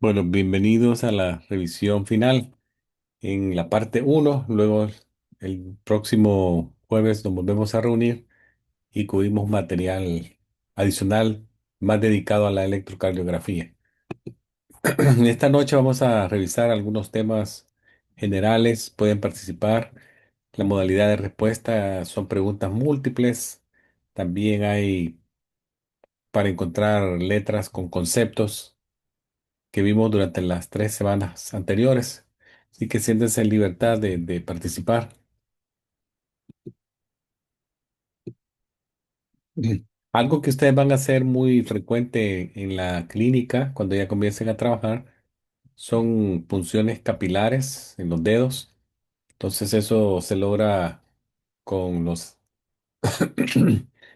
Bueno, bienvenidos a la revisión final en la parte uno. Luego, el próximo jueves nos volvemos a reunir y cubrimos material adicional más dedicado a la electrocardiografía. Esta noche vamos a revisar algunos temas generales. Pueden participar. La modalidad de respuesta son preguntas múltiples. También hay para encontrar letras con conceptos que vimos durante las 3 semanas anteriores. Así que siéntense en libertad de participar. Ujú. Algo que ustedes van a hacer muy frecuente en la clínica cuando ya comiencen a trabajar son punciones capilares en los dedos. Entonces eso se logra con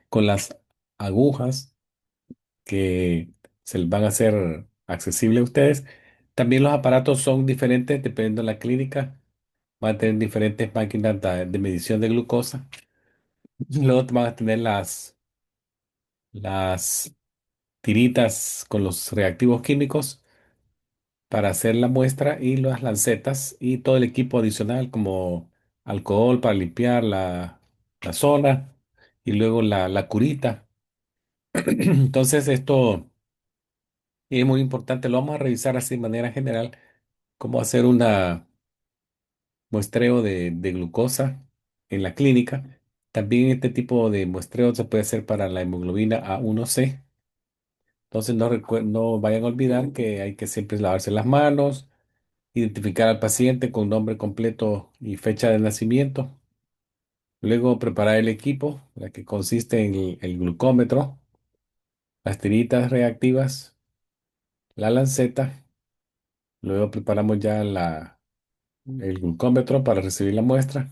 con las agujas que se les van a hacer accesibles a ustedes. También los aparatos son diferentes dependiendo de la clínica. Van a tener diferentes máquinas de medición de glucosa. Luego van a tener las tiritas con los reactivos químicos para hacer la muestra y las lancetas y todo el equipo adicional como alcohol para limpiar la zona y luego la curita. Entonces esto es muy importante. Lo vamos a revisar así de manera general, cómo hacer una muestreo de glucosa en la clínica. También este tipo de muestreo se puede hacer para la hemoglobina A1C. Entonces no vayan a olvidar que hay que siempre lavarse las manos, identificar al paciente con nombre completo y fecha de nacimiento. Luego preparar el equipo, la que consiste en el glucómetro, las tiritas reactivas, la lanceta. Luego preparamos ya el glucómetro para recibir la muestra.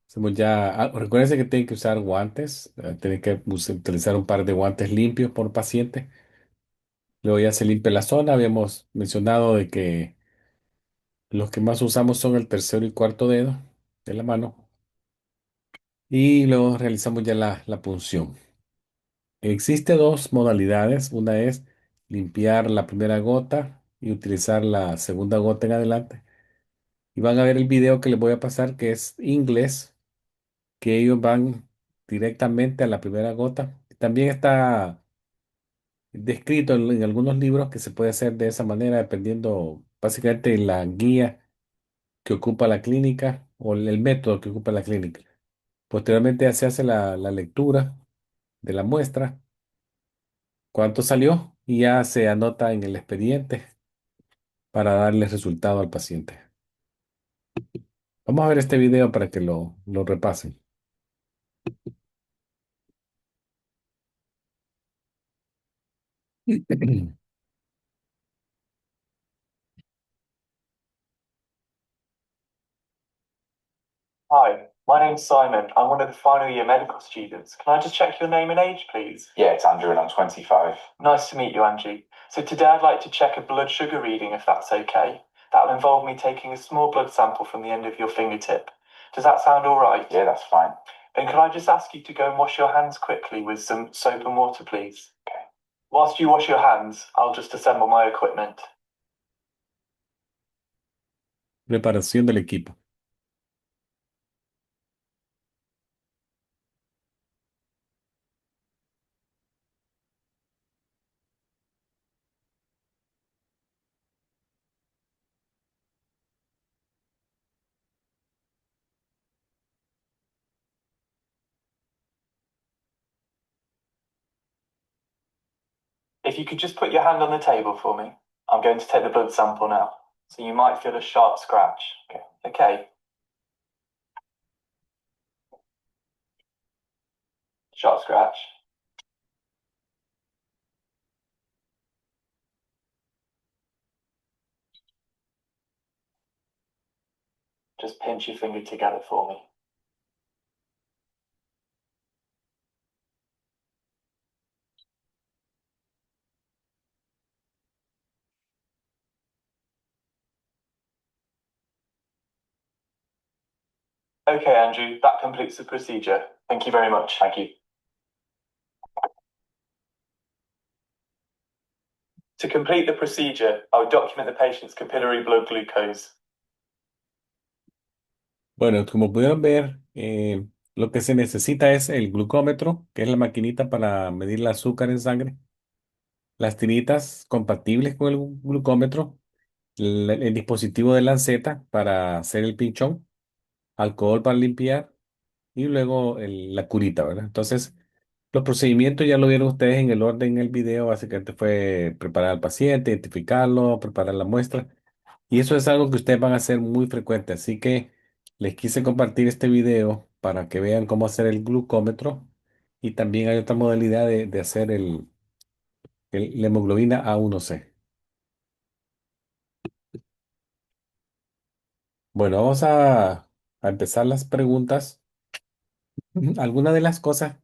Hacemos ya, recuérdense que tienen que usar guantes, tienen que utilizar un par de guantes limpios por paciente. Luego ya se limpia la zona. Habíamos mencionado de que los que más usamos son el tercero y cuarto dedo de la mano. Y luego realizamos ya la punción. Existe dos modalidades. Una es limpiar la primera gota y utilizar la segunda gota en adelante. Y van a ver el video que les voy a pasar que es inglés, que ellos van directamente a la primera gota. También está descrito en algunos libros que se puede hacer de esa manera, dependiendo básicamente de la guía que ocupa la clínica o el método que ocupa la clínica. Posteriormente se hace la lectura de la muestra, cuánto salió y ya se anota en el expediente para darle resultado al paciente. Vamos a ver este video para que lo repasen. Hi, my name's Simon. I'm one of the final year medical students. Can I just check your name and age, please? Yeah, it's Andrew and I'm 25. Nice to meet you, Angie. So today I'd like to check a blood sugar reading, if that's okay. That'll involve me taking a small blood sample from the end of your fingertip. Does that sound all right? Yeah, that's fine. Then could I just ask you to go and wash your hands quickly with some soap and water, please? Okay. Whilst you wash your hands, I'll just assemble my equipment. Preparación del equipo. If you could just put your hand on the table for me, I'm going to take the blood sample now. So you might feel a sharp scratch. Okay. Okay. Sharp scratch. Just pinch your finger together for me. Okay, Andrew, that completes the procedure. Thank you very much. Thank you. To complete the procedure, I would document the patient's capillary blood glucose. Bueno, como pudieron ver, lo que se necesita es el glucómetro, que es la maquinita para medir el azúcar en sangre, las tiritas compatibles con el glucómetro, el dispositivo de lanceta para hacer el pinchón, alcohol para limpiar y luego la curita, ¿verdad? Entonces, los procedimientos ya lo vieron ustedes en el orden en el video. Básicamente fue preparar al paciente, identificarlo, preparar la muestra. Y eso es algo que ustedes van a hacer muy frecuente. Así que les quise compartir este video para que vean cómo hacer el glucómetro. Y también hay otra modalidad de hacer la hemoglobina A1C. Bueno, vamos a empezar las preguntas. Algunas de las cosas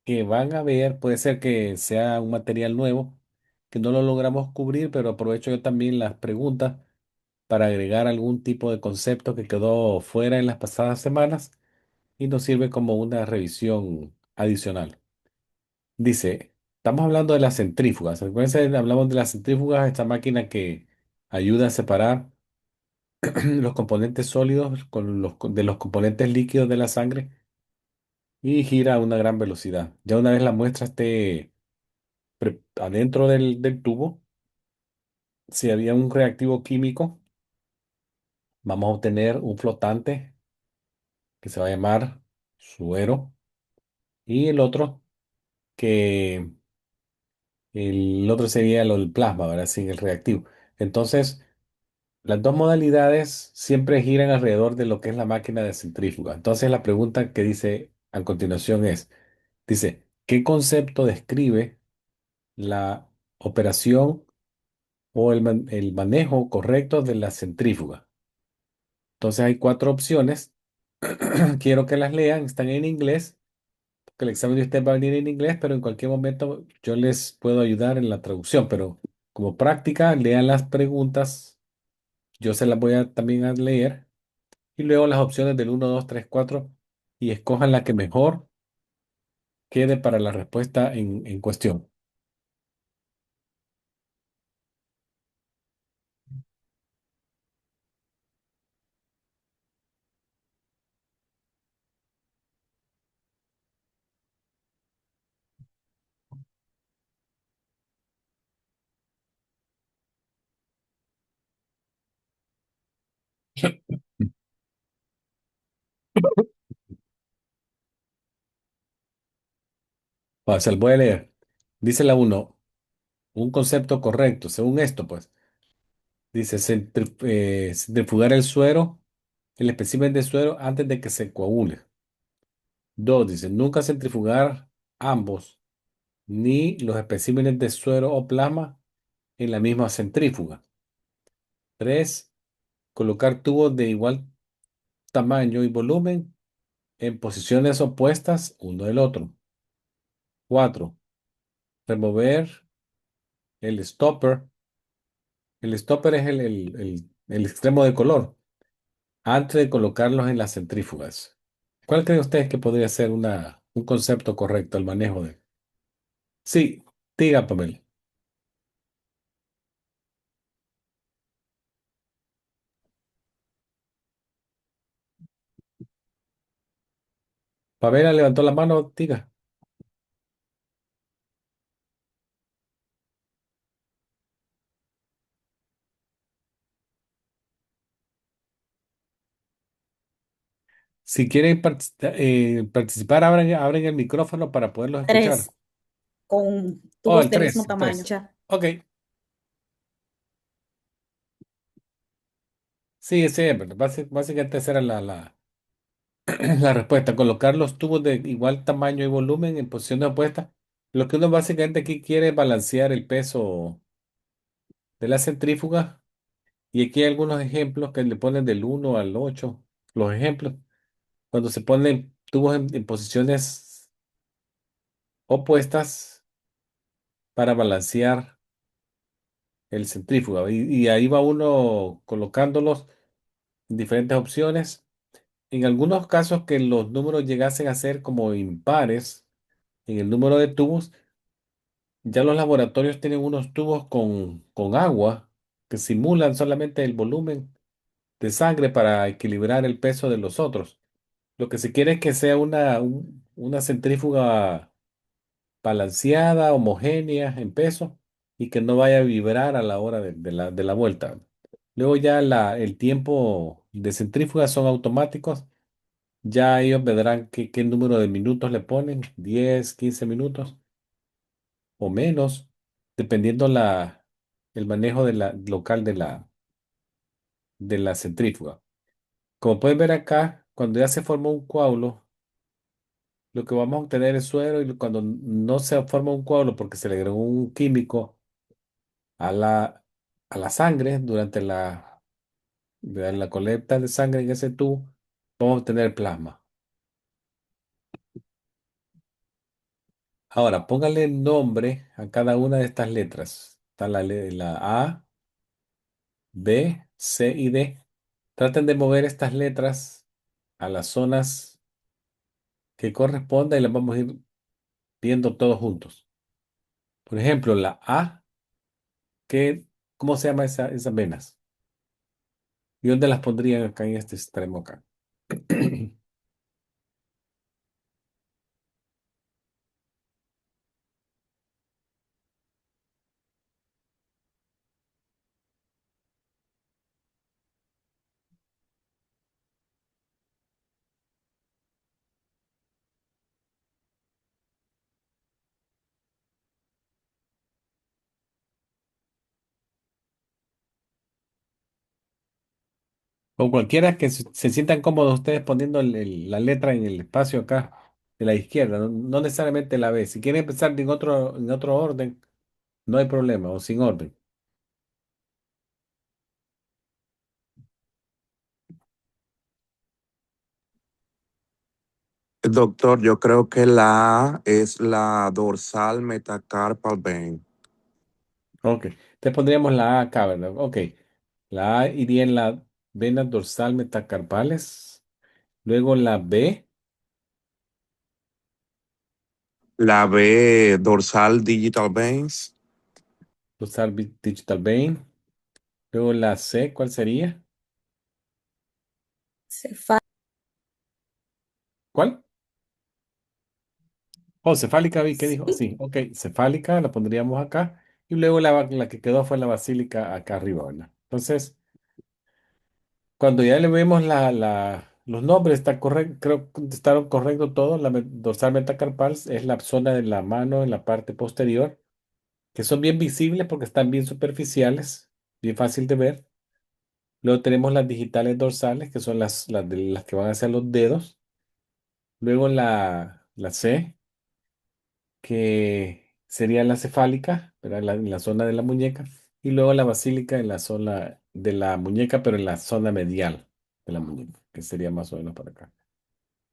que van a ver, puede ser que sea un material nuevo, que no lo logramos cubrir, pero aprovecho yo también las preguntas para agregar algún tipo de concepto que quedó fuera en las pasadas semanas y nos sirve como una revisión adicional. Dice, estamos hablando de las centrífugas. Acuérdense, hablamos de las centrífugas, esta máquina que ayuda a separar los componentes sólidos de los componentes líquidos de la sangre y gira a una gran velocidad. Ya una vez la muestra esté adentro del tubo, si había un reactivo químico, vamos a obtener un flotante que se va a llamar suero y que el otro sería el plasma, ¿verdad? Sin el reactivo. Entonces, las dos modalidades siempre giran alrededor de lo que es la máquina de centrífuga. Entonces, la pregunta que dice a continuación dice, ¿qué concepto describe la operación o el manejo correcto de la centrífuga? Entonces hay cuatro opciones. Quiero que las lean. Están en inglés, porque el examen de usted va a venir en inglés, pero en cualquier momento yo les puedo ayudar en la traducción. Pero como práctica, lean las preguntas. Yo se las voy a también a leer. Y luego las opciones del uno, 2, 3, 4 y escojan la que mejor quede para la respuesta en cuestión. Se las voy a leer. Dice la uno, un concepto correcto. Según esto, pues, dice centrifugar el suero, el espécimen de suero antes de que se coagule. Dos, dice, nunca centrifugar ambos, ni los especímenes de suero o plasma en la misma centrífuga. Tres, colocar tubos de igual tamaño y volumen en posiciones opuestas uno del otro. Cuatro, remover el stopper. El stopper es el extremo de color antes de colocarlos en las centrífugas. ¿Cuál creen ustedes que podría ser un concepto correcto al manejo de? Sí, diga, Pamela. Pamela levantó la mano, diga. Si quieren participar, abren el micrófono para poderlos escuchar. Tres, con Oh, tubos el del mismo 3, el tamaño. 3. Ok, sí, sí, pero básicamente esa era la respuesta. Colocar los tubos de igual tamaño y volumen en posiciones opuestas. Lo que uno básicamente aquí quiere es balancear el peso de la centrífuga. Y aquí hay algunos ejemplos que le ponen del 1 al 8. Los ejemplos, cuando se ponen tubos en posiciones opuestas para balancear el centrífuga. Y ahí va uno colocándolos en diferentes opciones. En algunos casos que los números llegasen a ser como impares en el número de tubos, Ya los laboratorios tienen unos tubos con agua que simulan solamente el volumen de sangre para equilibrar el peso de los otros. Lo que se quiere es que sea una centrífuga balanceada, homogénea en peso y que no vaya a vibrar a la hora de la vuelta. Luego ya el tiempo de centrífuga son automáticos. Ya ellos verán qué número de minutos le ponen, 10, 15 minutos o menos, dependiendo el manejo local de la centrífuga. Como pueden ver acá, cuando ya se formó un coágulo, lo que vamos a obtener es suero y cuando no se forma un coágulo porque se le agregó un químico a a la sangre durante la colecta de sangre en ese tubo, vamos a obtener plasma. Ahora, póngale nombre a cada una de estas letras. Está la A, B, C y D. Traten de mover estas letras a las zonas que correspondan y las vamos a ir viendo todos juntos. Por ejemplo, la A, ¿cómo se llama esas venas? ¿Y dónde las pondrían acá en este extremo acá? O cualquiera que se sientan cómodos ustedes poniendo la letra en el espacio acá de la izquierda, no necesariamente la B. Si quieren empezar en otro orden, no hay problema, o sin orden. Doctor, yo creo que la A es la dorsal metacarpal vein. Ok, entonces pondríamos la A acá, ¿verdad? Ok, la A iría en la vena dorsal metacarpales, luego la B, La B, dorsal digital veins. dorsal digital vein, luego la C, ¿cuál sería? ¿Cuál? Oh, cefálica, vi, ¿qué dijo? Sí, ok, cefálica, la pondríamos acá. Y luego la que quedó fue la basílica acá arriba, ¿verdad? Entonces, cuando ya le vemos los nombres, creo que contestaron correcto todos. Dorsal metacarpal es la zona de la mano en la parte posterior, que son bien visibles porque están bien superficiales, bien fácil de ver. Luego tenemos las digitales dorsales, que son las que van hacia los dedos. Luego la C, que sería la cefálica, ¿verdad? En la zona de la muñeca, y luego la basílica en la zona de la muñeca, pero en la zona medial de la muñeca, que sería más o menos para acá.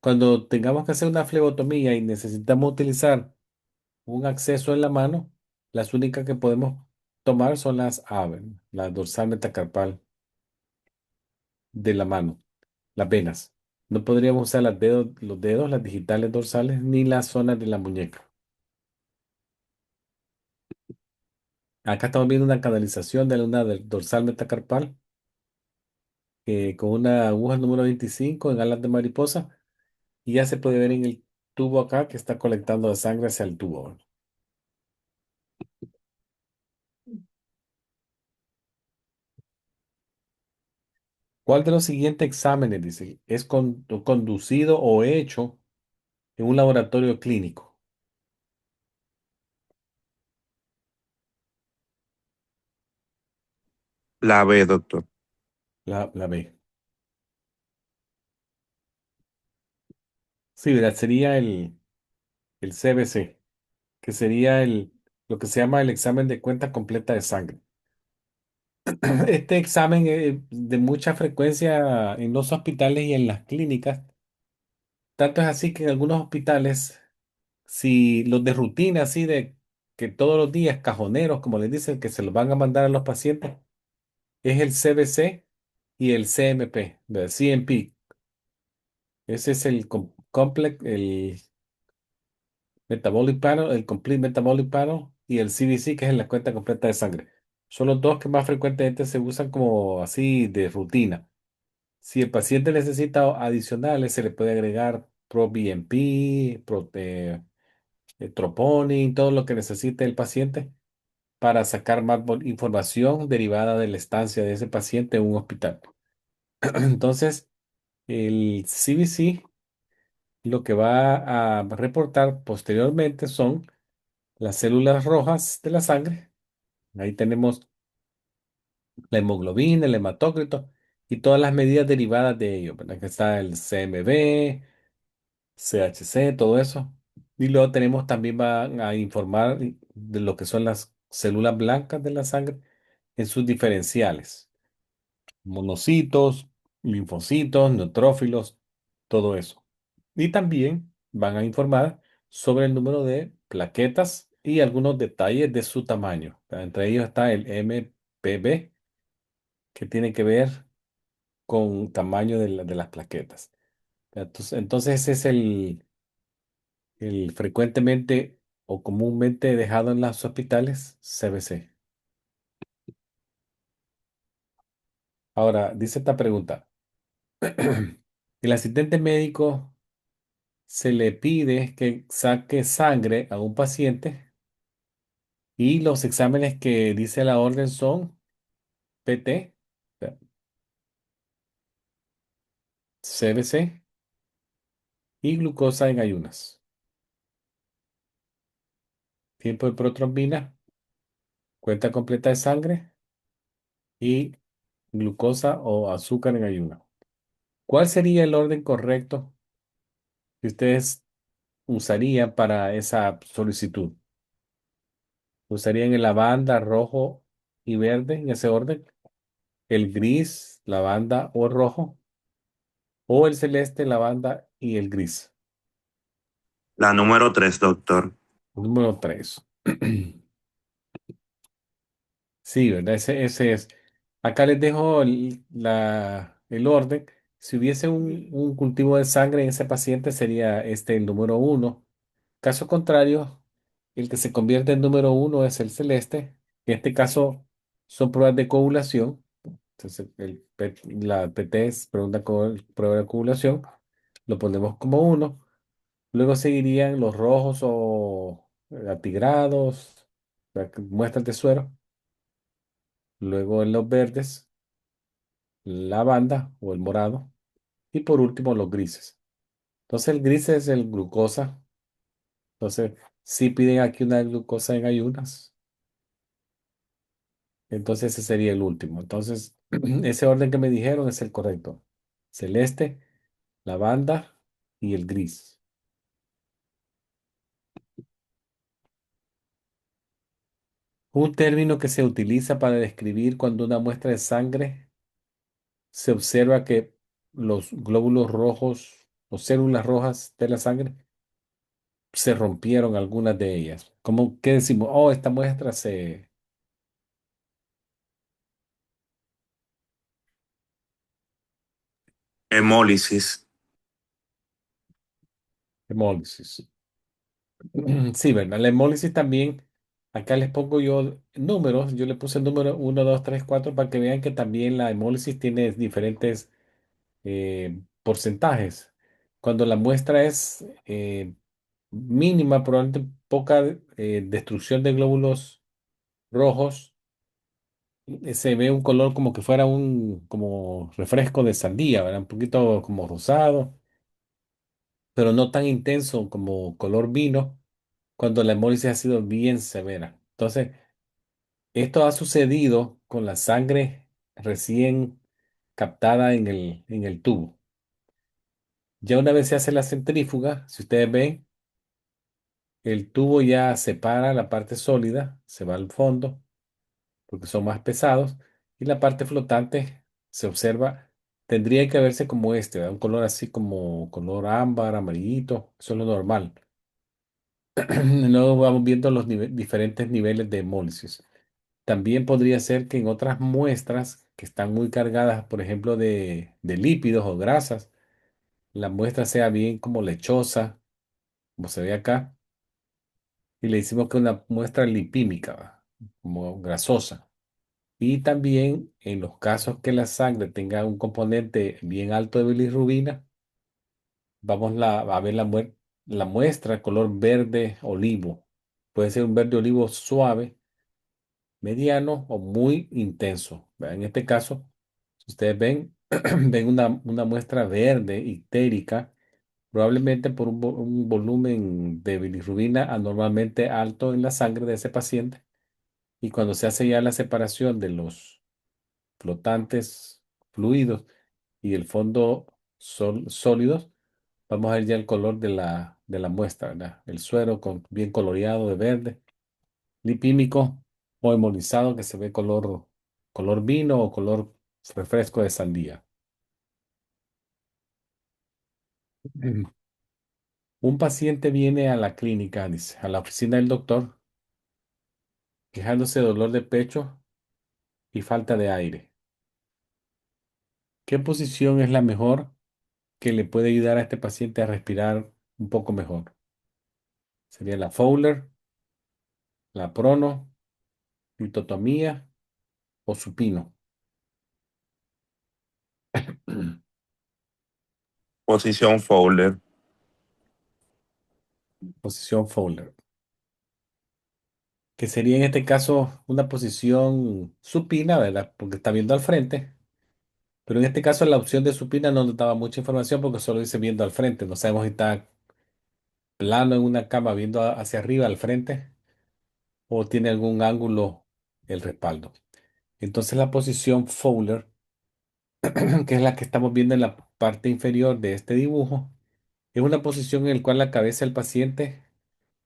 Cuando tengamos que hacer una flebotomía y necesitamos utilizar un acceso en la mano, las únicas que podemos tomar son las AVE, la dorsal metacarpal de la mano, las venas. No podríamos usar los dedos, las digitales dorsales, ni las zonas de la muñeca. Acá estamos viendo una canalización de una del dorsal metacarpal con una aguja número 25 en alas de mariposa y ya se puede ver en el tubo acá que está colectando la sangre hacia el tubo. ¿Cuál de los siguientes exámenes, dice, es conducido o hecho en un laboratorio clínico? La B, doctor. La B. Sí, ¿verdad? Sería el CBC, que sería lo que se llama el examen de cuenta completa de sangre. Este examen es de mucha frecuencia en los hospitales y en las clínicas. Tanto es así que en algunos hospitales, si los de rutina, así de que todos los días, cajoneros, como les dicen, que se los van a mandar a los pacientes, es el CBC y el CMP, el CMP. Ese es el Metabolic Panel, el Complete Metabolic Panel y el CBC, que es la cuenta completa de sangre. Son los dos que más frecuentemente se usan como así de rutina. Si el paciente necesita adicionales, se le puede agregar ProBNP, Troponin, todo lo que necesite el paciente para sacar más información derivada de la estancia de ese paciente en un hospital. Entonces, el CBC lo que va a reportar posteriormente son las células rojas de la sangre. Ahí tenemos la hemoglobina, el hematócrito y todas las medidas derivadas de ello, ¿verdad? Que está el CMB, CHC, todo eso. Y luego tenemos también va a informar de lo que son las células blancas de la sangre en sus diferenciales, monocitos, linfocitos, neutrófilos, todo eso. Y también van a informar sobre el número de plaquetas y algunos detalles de su tamaño. Entre ellos está el MPB, que tiene que ver con tamaño de las plaquetas. Entonces ese es el frecuentemente o comúnmente dejado en los hospitales CBC. Ahora, dice esta pregunta. El asistente médico se le pide que saque sangre a un paciente y los exámenes que dice la orden son PT, CBC y glucosa en ayunas. Tiempo de protrombina, cuenta completa de sangre y glucosa o azúcar en ayunas. ¿Cuál sería el orden correcto que ustedes usarían para esa solicitud? ¿Usarían el lavanda, rojo y verde en ese orden? ¿El gris, lavanda o rojo? ¿O el celeste, lavanda y el gris? La número 3, doctor. Número 3. Sí, ¿verdad? Ese es. Acá les dejo el orden. Si hubiese un cultivo de sangre en ese paciente, sería este el número 1. Caso contrario, el que se convierte en número 1 es el celeste. En este caso, son pruebas de coagulación. Entonces, la PT es prueba de coagulación. Lo ponemos como 1. Luego seguirían los rojos o atigrados, muestras de suero. Luego en los verdes, la banda o el morado. Y por último, los grises. Entonces, el gris es el glucosa. Entonces, si piden aquí una glucosa en ayunas, entonces ese sería el último. Entonces, ese orden que me dijeron es el correcto. Celeste, lavanda y el gris. Un término que se utiliza para describir cuando una muestra de sangre se observa que los glóbulos rojos o células rojas de la sangre se rompieron algunas de ellas. ¿Cómo qué decimos? Oh, esta muestra se Hemólisis. hemólisis. Sí, ¿verdad? La hemólisis también, acá les pongo yo números, yo le puse el número 1, 2, 3, 4 para que vean que también la hemólisis tiene diferentes porcentajes. Cuando la muestra es mínima, probablemente poca destrucción de glóbulos rojos, se ve un color como que fuera un como refresco de sandía, ¿verdad? Un poquito como rosado, pero no tan intenso como color vino cuando la hemólisis ha sido bien severa. Entonces, esto ha sucedido con la sangre recién captada en el tubo. Ya una vez se hace la centrífuga, si ustedes ven, el tubo ya separa la parte sólida, se va al fondo, porque son más pesados, y la parte flotante se observa, tendría que verse como este, ¿verdad? Un color así como color ámbar, amarillito, eso es lo normal. Luego vamos viendo los diferentes niveles de hemólisis. También podría ser que en otras muestras que están muy cargadas, por ejemplo, de lípidos o grasas, la muestra sea bien como lechosa, como se ve acá, y le decimos que es una muestra lipímica, ¿va? Como grasosa. Y también en los casos que la sangre tenga un componente bien alto de bilirrubina, a ver la muestra color verde olivo. Puede ser un verde olivo suave, mediano o muy intenso. ¿Verdad? En este caso, si ustedes ven, ven una muestra verde ictérica, probablemente por un volumen de bilirrubina anormalmente alto en la sangre de ese paciente. Y cuando se hace ya la separación de los flotantes fluidos y el fondo sólidos, vamos a ver ya el color de la muestra, ¿verdad? El suero bien coloreado de verde, lipímico o hemonizado que se ve color vino o color refresco de sandía. Un paciente viene a la clínica, dice, a la oficina del doctor, quejándose de dolor de pecho y falta de aire. ¿Qué posición es la mejor que le puede ayudar a este paciente a respirar un poco mejor? Sería la Fowler, la prono, litotomía o supino. Posición Fowler. Posición Fowler, que sería en este caso una posición supina, ¿verdad? Porque está viendo al frente. Pero en este caso la opción de supina no nos daba mucha información porque solo dice viendo al frente. No sabemos si está plano en una cama viendo hacia arriba al frente o tiene algún ángulo el respaldo. Entonces la posición Fowler, que es la que estamos viendo en la parte inferior de este dibujo, es una posición en la cual la cabeza del paciente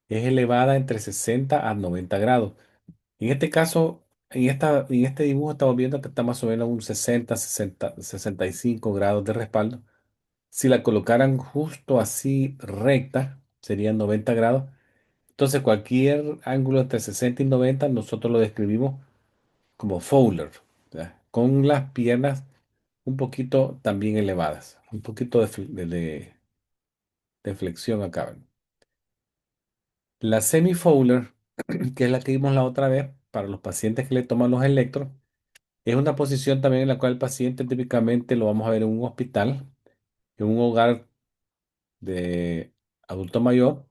es elevada entre 60 a 90 grados. En este caso, en este dibujo estamos viendo que está más o menos un 65 grados de respaldo. Si la colocaran justo así recta, serían 90 grados. Entonces, cualquier ángulo entre 60 y 90, nosotros lo describimos como Fowler, ¿ya? Con las piernas un poquito también elevadas, un poquito de flexión acá. ¿Ven? La semi-Fowler, que es la que vimos la otra vez, para los pacientes que le toman los electros, es una posición también en la cual el paciente típicamente lo vamos a ver en un hospital, en un hogar de adulto mayor,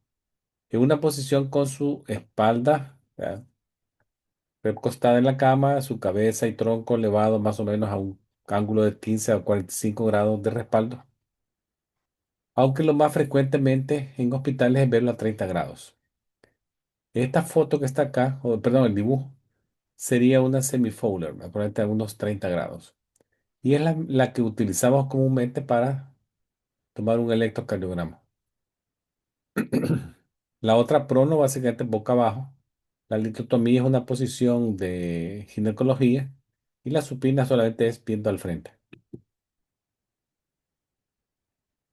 en una posición con su espalda, ¿verdad? Recostada en la cama, su cabeza y tronco elevado más o menos a un ángulo de 15 a 45 grados de respaldo, aunque lo más frecuentemente en hospitales es verlo a 30 grados. Esta foto que está acá, o perdón, el dibujo, sería una semifowler, aproximadamente a unos 30 grados. Y es la que utilizamos comúnmente para tomar un electrocardiograma. La otra prono, básicamente boca abajo. La litotomía es una posición de ginecología y la supina solamente es viendo al frente.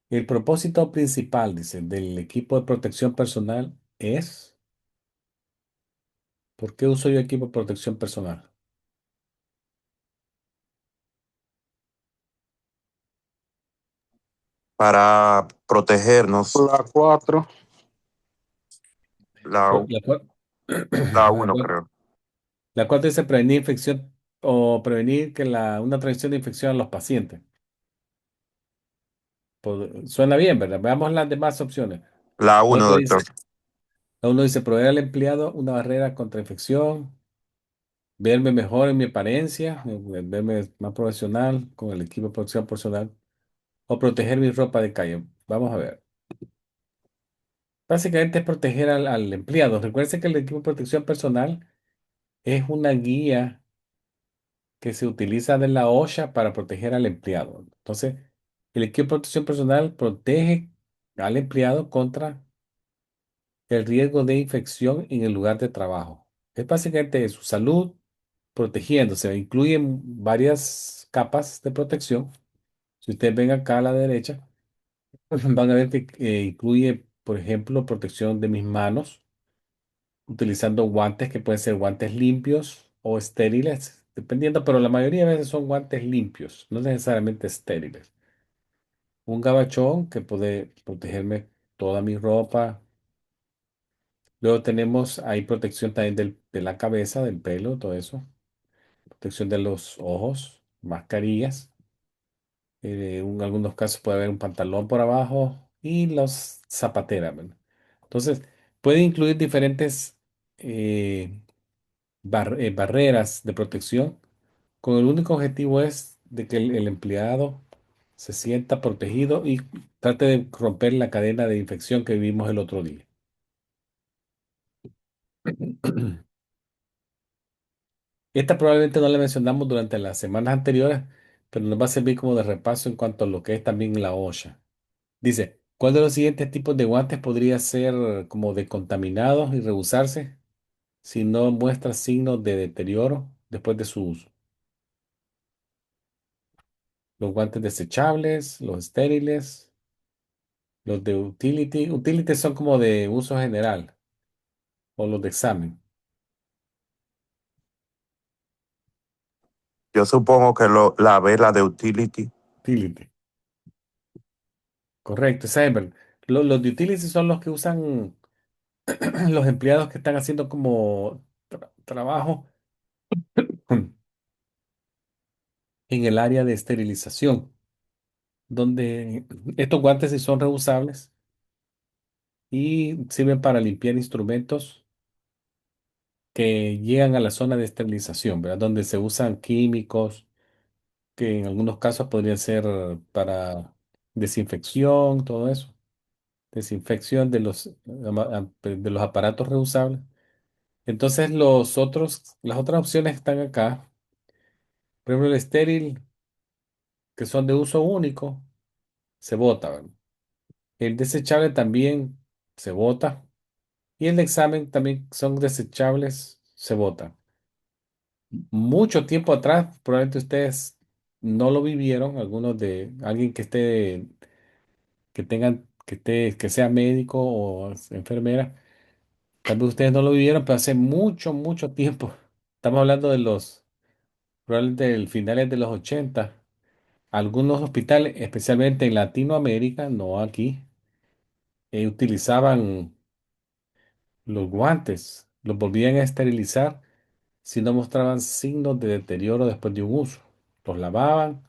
El propósito principal, dice, del equipo de protección personal es, ¿por qué uso yo equipo de protección personal? Para protegernos. La 4. La, La cual, la la 1, cual- creo. la cual dice prevenir infección o prevenir que una transmisión de infección a los pacientes. Suena bien, ¿verdad? Veamos las demás opciones. La La 1, otra dice, doctor. la uno dice proveer al empleado una barrera contra infección, verme mejor en mi apariencia, verme más profesional con el equipo de protección personal o proteger mi ropa de calle. Vamos a ver. Básicamente es proteger al empleado. Recuerden que el equipo de protección personal es una guía que se utiliza de la OSHA para proteger al empleado. Entonces, el equipo de protección personal protege al empleado contra el riesgo de infección en el lugar de trabajo. Es básicamente su salud protegiéndose. Incluyen varias capas de protección. Si ustedes ven acá a la derecha, van a ver que incluye, por ejemplo, protección de mis manos, utilizando guantes que pueden ser guantes limpios o estériles, dependiendo, pero la mayoría de veces son guantes limpios, no necesariamente estériles. Un gabachón que puede protegerme toda mi ropa, Luego tenemos ahí protección también de la cabeza, del pelo, todo eso. Protección de los ojos, mascarillas. En algunos casos puede haber un pantalón por abajo y los zapateras, ¿verdad? Entonces, puede incluir diferentes eh, barreras de protección con el único objetivo es de que el empleado se sienta protegido y trate de romper la cadena de infección que vimos el otro día. Esta probablemente no la mencionamos durante las semanas anteriores, pero nos va a servir como de repaso en cuanto a lo que es también la OSHA. Dice, ¿cuál de los siguientes tipos de guantes podría ser como decontaminados y reusarse si no muestra signos de deterioro después de su uso? Los guantes desechables, los estériles, los de utility. Utility son como de uso general o los de examen. Yo supongo que la vela de utility. Utility. Correcto, esa es verdad. Los de utility son los que usan los empleados que están haciendo como trabajo en el área de esterilización, donde estos guantes sí son reusables y sirven para limpiar instrumentos que llegan a la zona de esterilización, ¿verdad? Donde se usan químicos que en algunos casos podrían ser para desinfección, todo eso. Desinfección de los aparatos reusables. Entonces las otras opciones están acá. Por ejemplo, el estéril, que son de uso único, se bota, ¿verdad? El desechable también se bota. Y el de examen también son desechables, se bota. Mucho tiempo atrás, probablemente ustedes no lo vivieron, algunos de alguien que sea médico o enfermera, tal vez ustedes no lo vivieron, pero hace mucho, mucho tiempo. Estamos hablando probablemente del finales de los 80. Algunos hospitales, especialmente en Latinoamérica, no aquí, utilizaban los guantes, los volvían a esterilizar si no mostraban signos de deterioro después de un uso. Los lavaban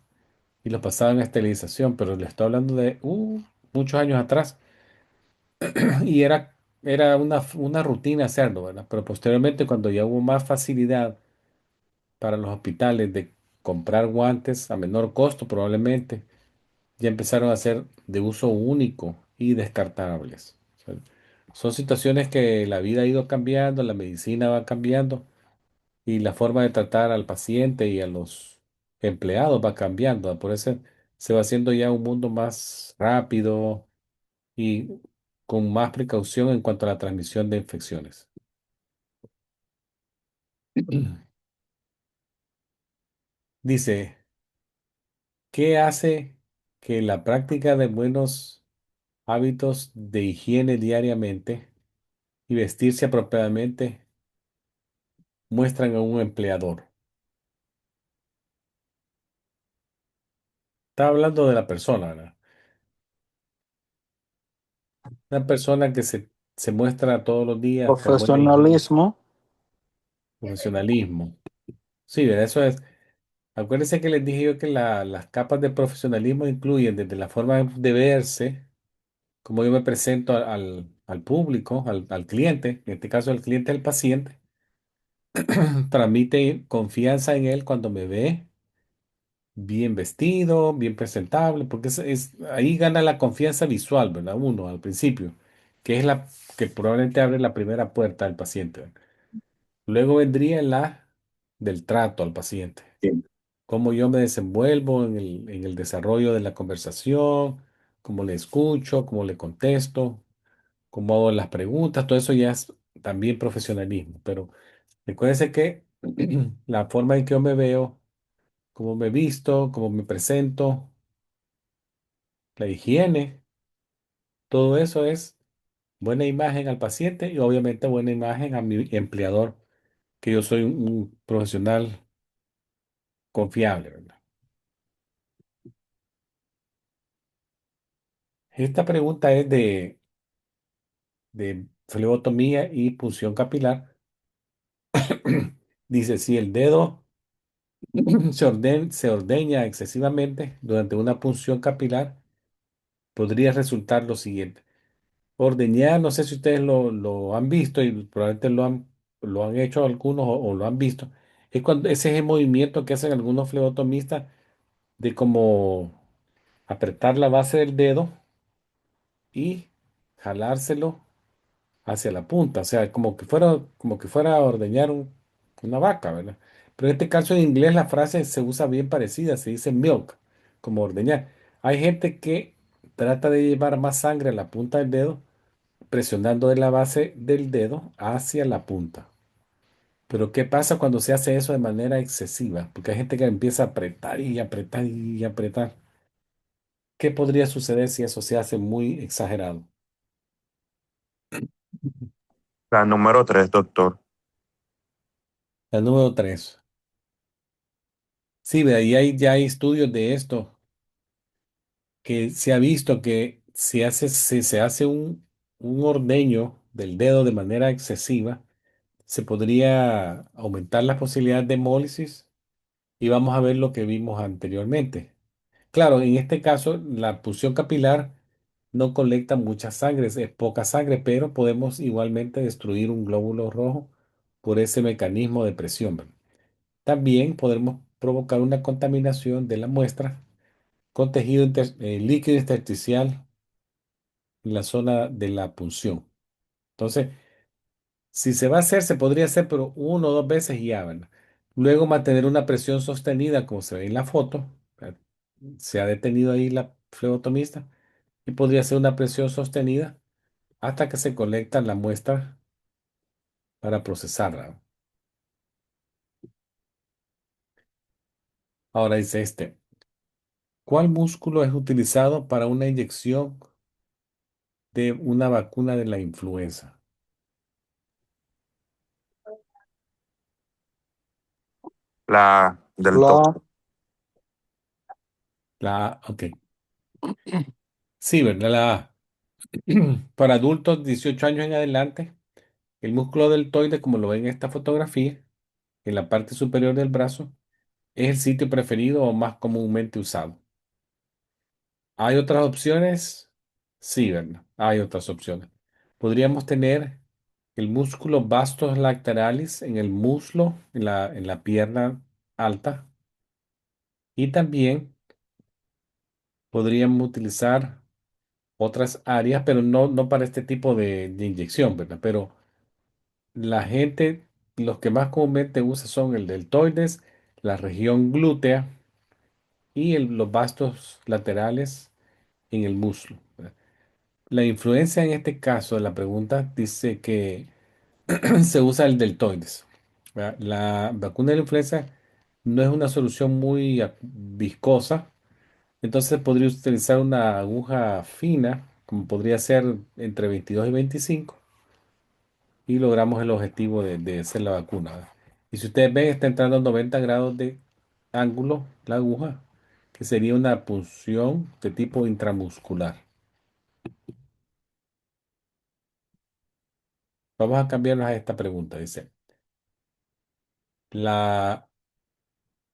y los pasaban a esterilización, pero le estoy hablando de muchos años atrás y era una rutina hacerlo, ¿verdad? Pero posteriormente, cuando ya hubo más facilidad para los hospitales de comprar guantes a menor costo, probablemente ya empezaron a ser de uso único y descartables. O sea, son situaciones que la vida ha ido cambiando, la medicina va cambiando y la forma de tratar al paciente y a los empleados va cambiando. Por eso se va haciendo ya un mundo más rápido y con más precaución en cuanto a la transmisión de infecciones. Dice, ¿qué hace que la práctica de buenos hábitos de higiene diariamente y vestirse apropiadamente muestran a un empleador? Está hablando de la persona, ¿verdad? Una persona que se muestra todos los días con buena higiene, Profesionalismo. profesionalismo. Sí, ¿verdad? Eso es. Acuérdense que les dije yo que las capas de profesionalismo incluyen desde la forma de verse, como yo me presento al público, al cliente, en este caso el cliente el paciente, transmite confianza en él cuando me ve bien vestido, bien presentable, porque ahí gana la confianza visual, ¿verdad? Uno al principio, que es la que probablemente abre la primera puerta al paciente, ¿verdad? Luego vendría la del trato al paciente, cómo yo me desenvuelvo en el desarrollo de la conversación, cómo le escucho, cómo le contesto, cómo hago las preguntas, todo eso ya es también profesionalismo, pero recuérdense que la forma en que yo me veo, cómo me visto, cómo me presento, la higiene, todo eso es buena imagen al paciente y obviamente buena imagen a mi empleador, que yo soy un profesional confiable, ¿verdad? Esta pregunta es de flebotomía y punción capilar. Dice, si el dedo se ordeña excesivamente durante una punción capilar, podría resultar lo siguiente. Ordeñar, no sé si ustedes lo han visto y probablemente lo han hecho algunos o lo han visto. Es cuando ese es el movimiento que hacen algunos flebotomistas de como apretar la base del dedo y jalárselo hacia la punta, o sea, como que fuera a ordeñar una vaca, ¿verdad? Pero en este caso en inglés la frase se usa bien parecida, se dice milk, como ordeñar. Hay gente que trata de llevar más sangre a la punta del dedo, presionando de la base del dedo hacia la punta. Pero ¿qué pasa cuando se hace eso de manera excesiva? Porque hay gente que empieza a apretar y apretar y apretar. ¿Qué podría suceder si eso se hace muy exagerado? La número 3, doctor. La número 3. Sí, ve, ahí ya hay estudios de esto, que se ha visto que si se hace un ordeño del dedo de manera excesiva, se podría aumentar las posibilidades de hemólisis y vamos a ver lo que vimos anteriormente. Claro, en este caso, la punción capilar no colecta mucha sangre, es poca sangre, pero podemos igualmente destruir un glóbulo rojo por ese mecanismo de presión, ¿verdad? También podremos provocar una contaminación de la muestra con tejido líquido intersticial en la zona de la punción. Entonces, si se va a hacer, se podría hacer, pero uno o dos veces y ya, ¿verdad? Luego mantener una presión sostenida, como se ve en la foto. ¿Verdad? Se ha detenido ahí la flebotomista y podría ser una presión sostenida hasta que se colecta la muestra para procesarla. Ahora dice este, ¿cuál músculo es utilizado para una inyección de una vacuna de la influenza? La del La, doctor. Ok. Sí, ¿verdad? La A. Para adultos 18 años en adelante, el músculo deltoide, como lo ven en esta fotografía, en la parte superior del brazo, es el sitio preferido o más comúnmente usado. ¿Hay otras opciones? Sí, ¿verdad? Hay otras opciones. Podríamos tener el músculo vastus lateralis en el muslo, en la pierna alta, y también podríamos utilizar otras áreas, pero no para este tipo de inyección, ¿verdad? Pero la gente, los que más comúnmente usa son el deltoides, la región glútea y los vastos laterales en el muslo, ¿verdad? La influencia en este caso de la pregunta dice que se usa el deltoides, ¿verdad? La vacuna de la influenza no es una solución muy viscosa, entonces podría utilizar una aguja fina, como podría ser entre 22 y 25 y logramos el objetivo de hacer la vacuna, ¿verdad? Y si ustedes ven, está entrando a 90 grados de ángulo la aguja, que sería una punción de tipo intramuscular. Vamos a cambiarnos a esta pregunta. Dice, la,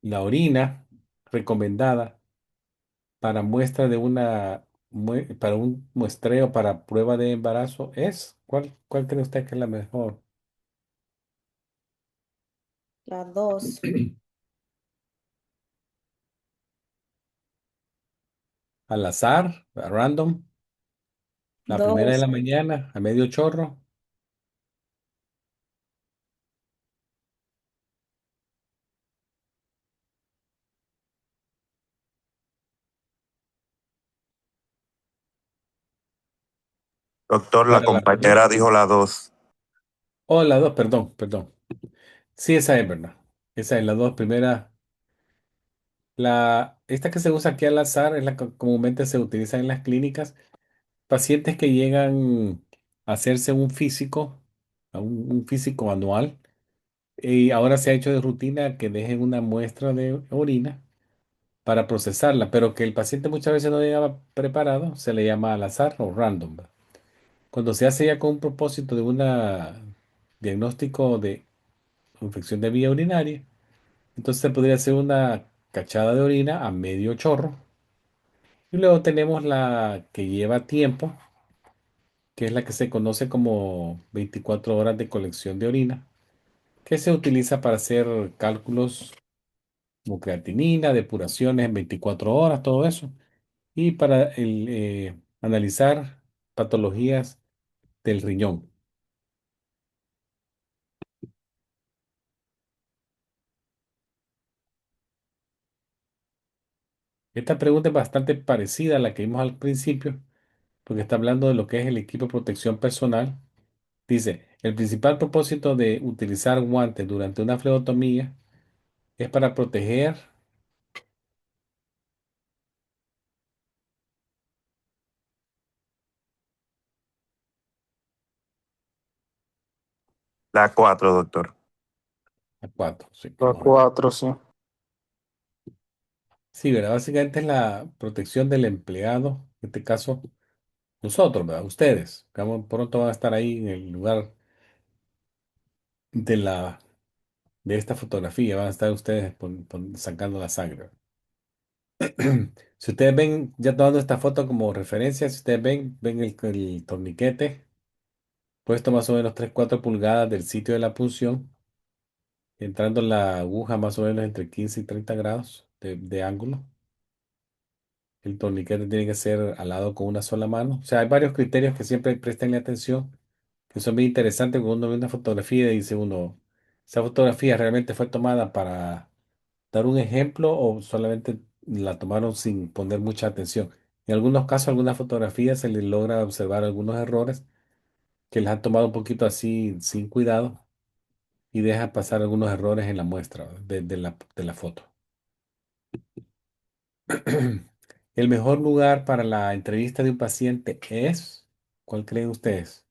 la orina recomendada para muestra de para un muestreo para prueba de embarazo es, ¿cuál cree usted que es la mejor? La 2. Al azar, a random, la primera de 2. la mañana, a medio chorro. Doctor, la Para la primera. compañera dijo la 2. Oh, la dos, perdón, perdón. Sí, esa es verdad. Esa es la dos primera. Esta que se usa aquí al azar es la que comúnmente se utiliza en las clínicas. Pacientes que llegan a hacerse un físico, un físico anual, y ahora se ha hecho de rutina que dejen una muestra de orina para procesarla, pero que el paciente muchas veces no llegaba preparado, se le llama al azar o random, ¿va? Cuando se hace ya con un propósito de un diagnóstico de infección de vía urinaria, entonces se podría hacer una cachada de orina a medio chorro. Y luego tenemos la que lleva tiempo, que es la que se conoce como 24 horas de colección de orina, que se utiliza para hacer cálculos como creatinina, depuraciones en 24 horas, todo eso, y para analizar patologías del riñón. Esta pregunta es bastante parecida a la que vimos al principio, porque está hablando de lo que es el equipo de protección personal. Dice, el principal propósito de utilizar guantes durante una flebotomía es para proteger La 4, doctor. a cuatro. Sí, La vamos a ver. 4, sí. Sí, ¿verdad? Básicamente es la protección del empleado, en este caso nosotros, ¿verdad? Ustedes, que pronto van a estar ahí en el lugar de de esta fotografía, van a estar ustedes sacando la sangre. Si ustedes ven, ya tomando esta foto como referencia, si ustedes ven el torniquete puesto más o menos 3 4 pulgadas del sitio de la punción, entrando la aguja más o menos entre 15 y 30 grados de ángulo. El torniquete tiene que ser alado con una sola mano. O sea, hay varios criterios que siempre prestenle atención, que son bien interesantes cuando uno ve una fotografía y dice uno, ¿esa fotografía realmente fue tomada para dar un ejemplo o solamente la tomaron sin poner mucha atención? En algunos casos, algunas fotografías se les logra observar algunos errores que les han tomado un poquito así sin cuidado y deja pasar algunos errores en la muestra de la foto. El mejor lugar para la entrevista de un paciente es, ¿cuál creen ustedes?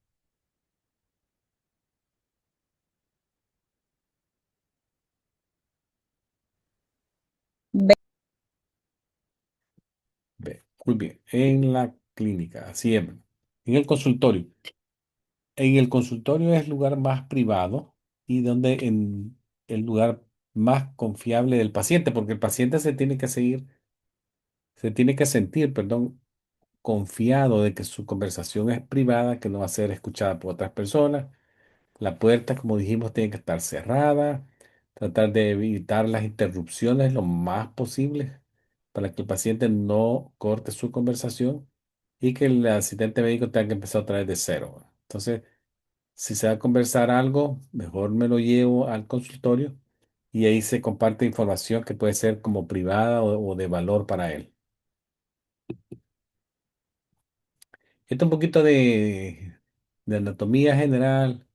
B. Muy bien, en la clínica, así es. En el consultorio. En el consultorio es el lugar más privado y donde en el lugar más confiable del paciente, porque el paciente se tiene que sentir, perdón, confiado de que su conversación es privada, que no va a ser escuchada por otras personas. La puerta, como dijimos, tiene que estar cerrada. Tratar de evitar las interrupciones lo más posible para que el paciente no corte su conversación y que el asistente médico tenga que empezar otra vez de cero. Entonces, si se va a conversar algo, mejor me lo llevo al consultorio y ahí se comparte información que puede ser como privada o de valor para él. Esto es un poquito de anatomía general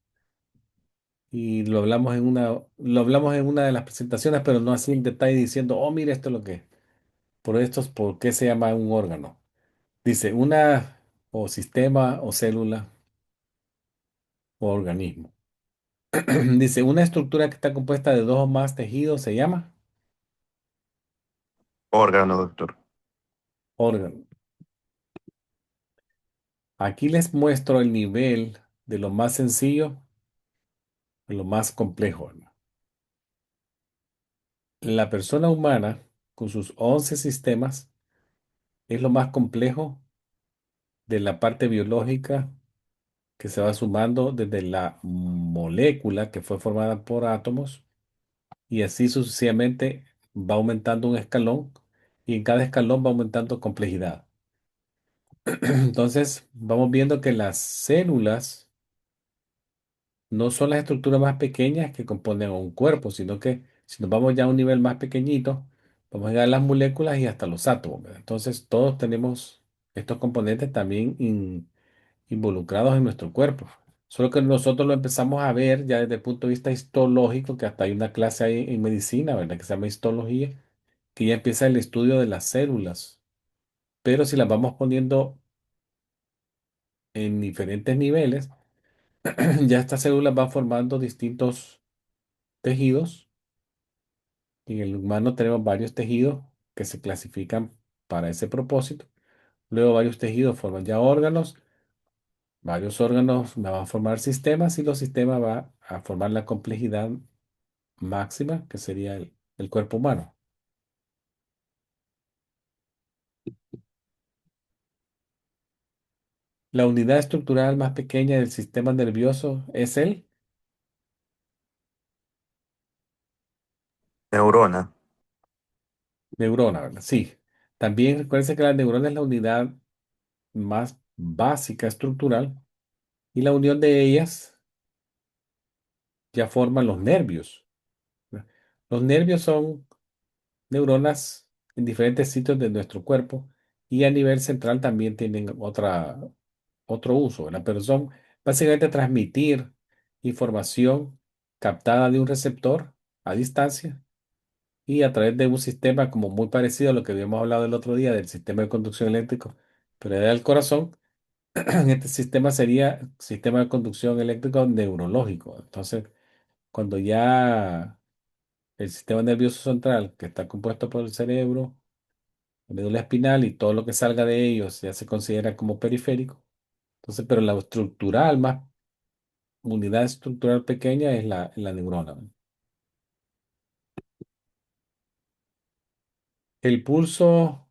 y lo hablamos en una de las presentaciones, pero no así en detalle diciendo, oh, mire, esto es lo que es. Por esto es por qué se llama un órgano. Dice una o sistema o célula o organismo. Dice una estructura que está compuesta de dos o más tejidos se llama Órgano, doctor. órgano. Aquí les muestro el nivel de lo más sencillo a lo más complejo, ¿no? La persona humana, con sus 11 sistemas, es lo más complejo de la parte biológica que se va sumando desde la molécula que fue formada por átomos y así sucesivamente va aumentando un escalón y en cada escalón va aumentando complejidad. Entonces, vamos viendo que las células no son las estructuras más pequeñas que componen un cuerpo, sino que si nos vamos ya a un nivel más pequeñito, vamos a llegar a las moléculas y hasta los átomos, ¿verdad? Entonces, todos tenemos estos componentes también involucrados en nuestro cuerpo. Solo que nosotros lo empezamos a ver ya desde el punto de vista histológico, que hasta hay una clase ahí en medicina, ¿verdad? Que se llama histología, que ya empieza el estudio de las células. Pero si las vamos poniendo en diferentes niveles, ya estas células van formando distintos tejidos. En el humano tenemos varios tejidos que se clasifican para ese propósito. Luego varios tejidos forman ya órganos Varios órganos van a formar sistemas y los sistemas van a formar la complejidad máxima, que sería el cuerpo humano. La unidad estructural más pequeña del sistema nervioso es el Neurona. neurona, ¿verdad? Sí. También recuerden que la neurona es la unidad más básica estructural y la unión de ellas ya forman los nervios, ¿verdad? Los nervios son neuronas en diferentes sitios de nuestro cuerpo y a nivel central también tienen otro uso, ¿verdad? Pero son básicamente transmitir información captada de un receptor a distancia y a través de un sistema como muy parecido a lo que habíamos hablado el otro día del sistema de conducción eléctrico, pero era el corazón. Este sistema sería sistema de conducción eléctrico neurológico. Entonces, cuando ya el sistema nervioso central, que está compuesto por el cerebro, la médula espinal y todo lo que salga de ellos ya se considera como periférico. Entonces, pero la estructural, más unidad estructural pequeña es la neurona. El pulso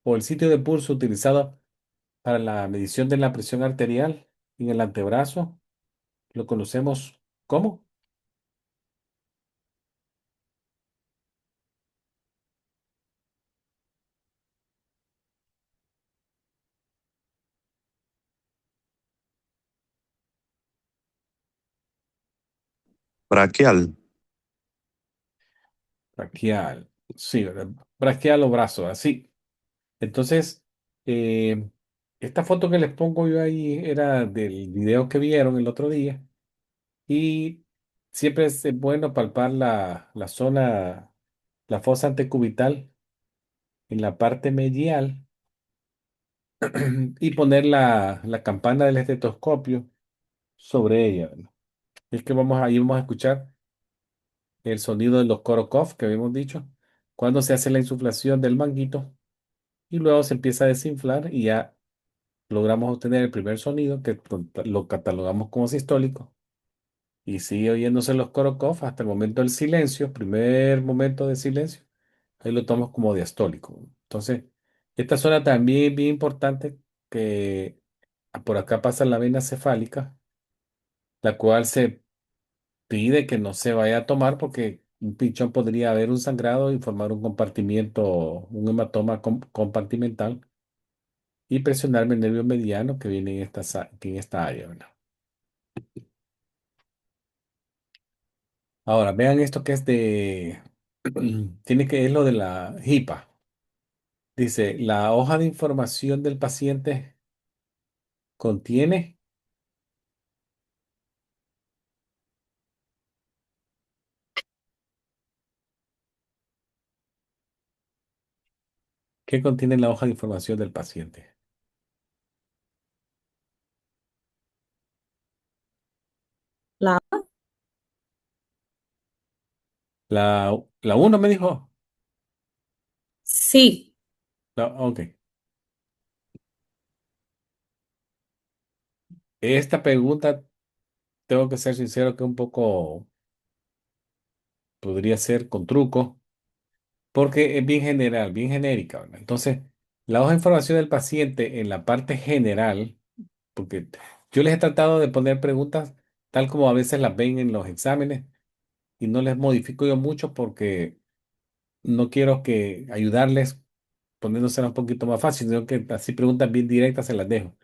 o el sitio de pulso utilizado para la medición de la presión arterial en el antebrazo lo conocemos como Braquial. braquial. Sí, ¿verdad? Braquial o brazo, así. Entonces, eh, esta foto que les pongo yo ahí era del video que vieron el otro día y siempre es bueno palpar la zona, la fosa antecubital en la parte medial y poner la campana del estetoscopio sobre ella, ¿verdad? Es que ahí vamos a escuchar el sonido de los Korokov que habíamos dicho, cuando se hace la insuflación del manguito y luego se empieza a desinflar y ya logramos obtener el primer sonido que lo catalogamos como sistólico y sigue oyéndose los Korokov hasta el momento del silencio, primer momento de silencio, ahí lo tomamos como diastólico. Entonces, esta zona también es bien importante que por acá pasa la vena cefálica, la cual se pide que no se vaya a tomar porque un pinchón podría haber un sangrado y formar un compartimiento, un hematoma compartimental y presionarme el nervio mediano que viene en esta área, ¿verdad? Ahora, vean esto que es es lo de la HIPAA. Dice, la hoja de información del paciente contiene, ¿qué contiene la hoja de información del paciente? La La uno me dijo. sí, Ok. Esta pregunta, tengo que ser sincero que un poco podría ser con truco, porque es bien general, bien genérica, ¿verdad? Entonces, la hoja de información del paciente en la parte general, porque yo les he tratado de poner preguntas tal como a veces las ven en los exámenes y no les modifico yo mucho porque no quiero que ayudarles poniéndosela un poquito más fácil, sino que así preguntas bien directas se las dejo.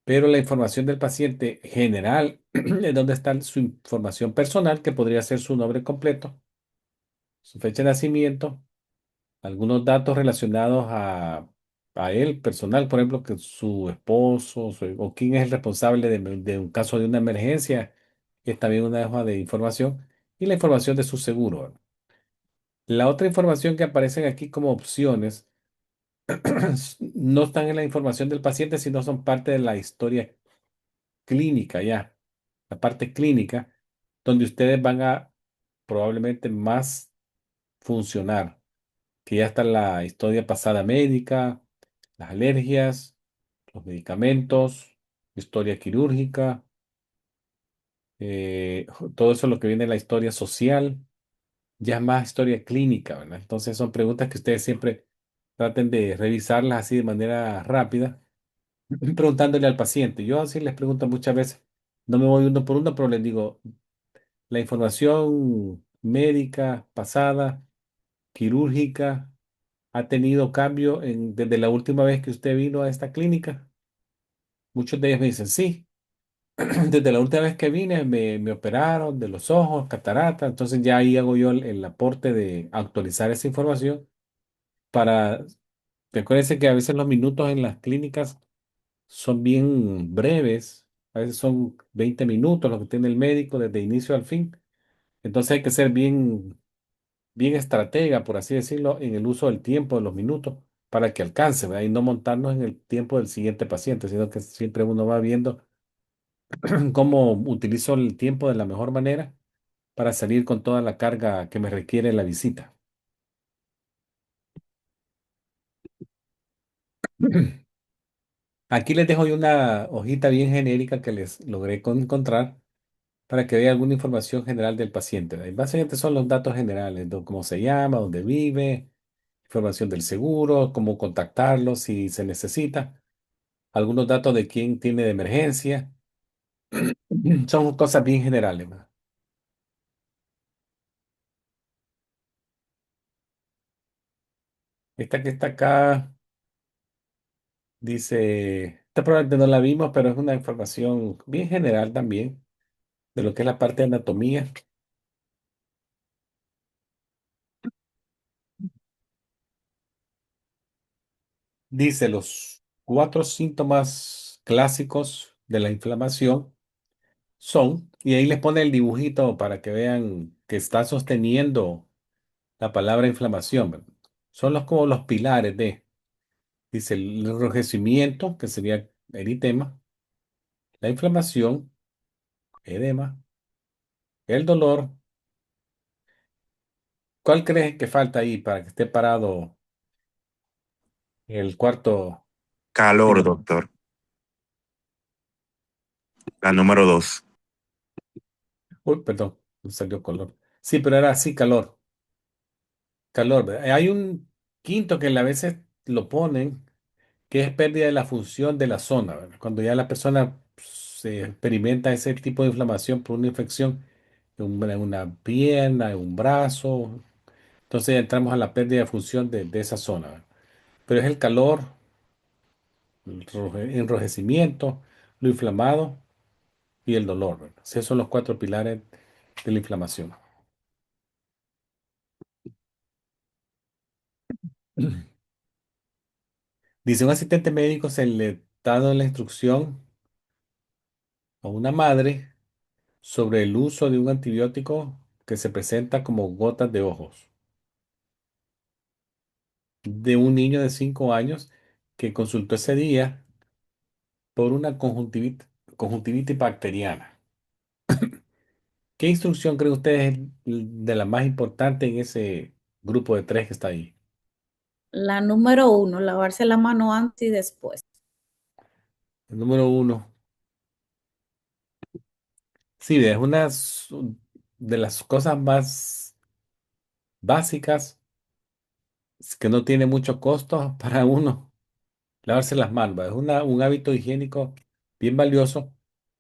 Pero la información del paciente general es donde está su información personal, que podría ser su nombre completo, su fecha de nacimiento, algunos datos relacionados a él personal, por ejemplo, que su esposo o quién es el responsable de un caso de una emergencia, es también una hoja de información, y la información de su seguro. La otra información que aparecen aquí como opciones no están en la información del paciente, sino son parte de la historia clínica ya, la parte clínica, donde ustedes van a probablemente más funcionar, que ya está la historia pasada médica, las alergias, los medicamentos, historia quirúrgica, todo eso lo que viene de la historia social, ya es más historia clínica, ¿verdad? Entonces son preguntas que ustedes siempre traten de revisarlas así de manera rápida, preguntándole al paciente. Yo así les pregunto muchas veces, no me voy uno por uno, pero les digo, la información médica pasada, quirúrgica, ¿ha tenido cambio desde la última vez que usted vino a esta clínica? Muchos de ellos me dicen, sí. Desde la última vez que vine me operaron de los ojos, catarata, entonces ya ahí hago yo el aporte de actualizar esa información para, recuérdense que a veces los minutos en las clínicas son bien breves, a veces son 20 minutos lo que tiene el médico desde inicio al fin, entonces hay que ser bien estratega, por así decirlo, en el uso del tiempo de los minutos para que alcance, ¿verdad? Y no montarnos en el tiempo del siguiente paciente, sino que siempre uno va viendo cómo utilizo el tiempo de la mejor manera para salir con toda la carga que me requiere la visita. Aquí les dejo yo una hojita bien genérica que les logré encontrar para que vean alguna información general del paciente. ¿Verdad? Y básicamente son los datos generales, cómo se llama, dónde vive, información del seguro, cómo contactarlo si se necesita, algunos datos de quién tiene de emergencia. Son cosas bien generales. ¿Verdad? Esta que está acá dice, esta probablemente no la vimos, pero es una información bien general también de lo que es la parte de anatomía. Dice los cuatro síntomas clásicos de la inflamación son, y ahí les pone el dibujito para que vean que está sosteniendo la palabra inflamación. ¿Verdad? Son como los pilares dice el enrojecimiento, que sería eritema, la inflamación, edema, el dolor. ¿Cuál crees que falta ahí para que esté parado el cuarto Calor, síntoma? doctor. La número 2. Uy, perdón, me salió color. Sí, pero era así, calor. Calor, ¿verdad? Hay un quinto que a veces lo ponen, que es pérdida de la función de la zona, ¿verdad? Cuando ya la persona se experimenta ese tipo de inflamación por una infección en una pierna, en un brazo, entonces ya entramos a la pérdida de función de esa zona, ¿verdad? Pero es el calor, el enrojecimiento, lo inflamado y el dolor, ¿verdad? Esos son los cuatro pilares de la inflamación. Dice un asistente médico se le está dando la instrucción a una madre sobre el uso de un antibiótico que se presenta como gotas de ojos de un niño de 5 años que consultó ese día por una conjuntivitis bacteriana. ¿Qué instrucción creen ustedes es de la más importante en ese grupo de tres que está ahí? La número 1, lavarse la mano antes y después. El número uno. Sí, es una de las cosas más básicas que no tiene mucho costo para uno. Lavarse las manos, es un hábito higiénico bien valioso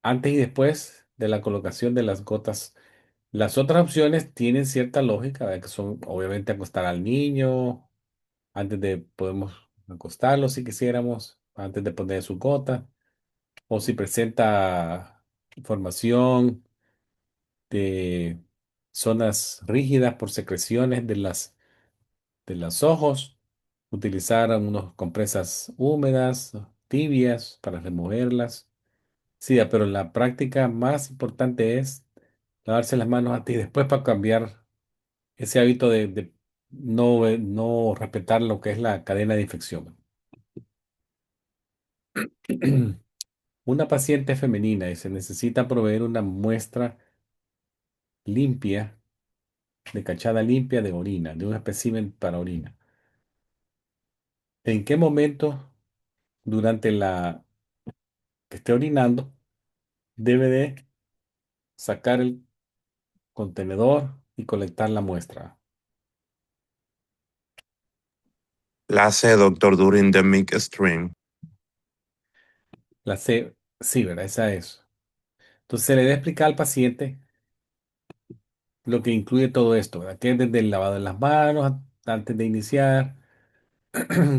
antes y después de la colocación de las gotas. Las otras opciones tienen cierta lógica, ¿verdad? Que son obviamente acostar al niño, antes de podemos acostarlo si quisiéramos, antes de poner su gota, o si presenta información de zonas rígidas por secreciones de los ojos, utilizar unas compresas húmedas, tibias, para removerlas. Sí, pero la práctica más importante es lavarse las manos antes y después para cambiar ese hábito de no respetar lo que es la cadena de infección. Una paciente femenina y se necesita proveer una muestra limpia, de cachada limpia de orina, de un espécimen para orina. ¿En qué momento durante que esté orinando debe de sacar el contenedor y colectar la muestra. La C, doctor, during the milk stream. La C, sí, ¿verdad? Esa es. Entonces se le debe explicar al paciente lo que incluye todo esto, ¿verdad? Que es desde el lavado de las manos antes de iniciar,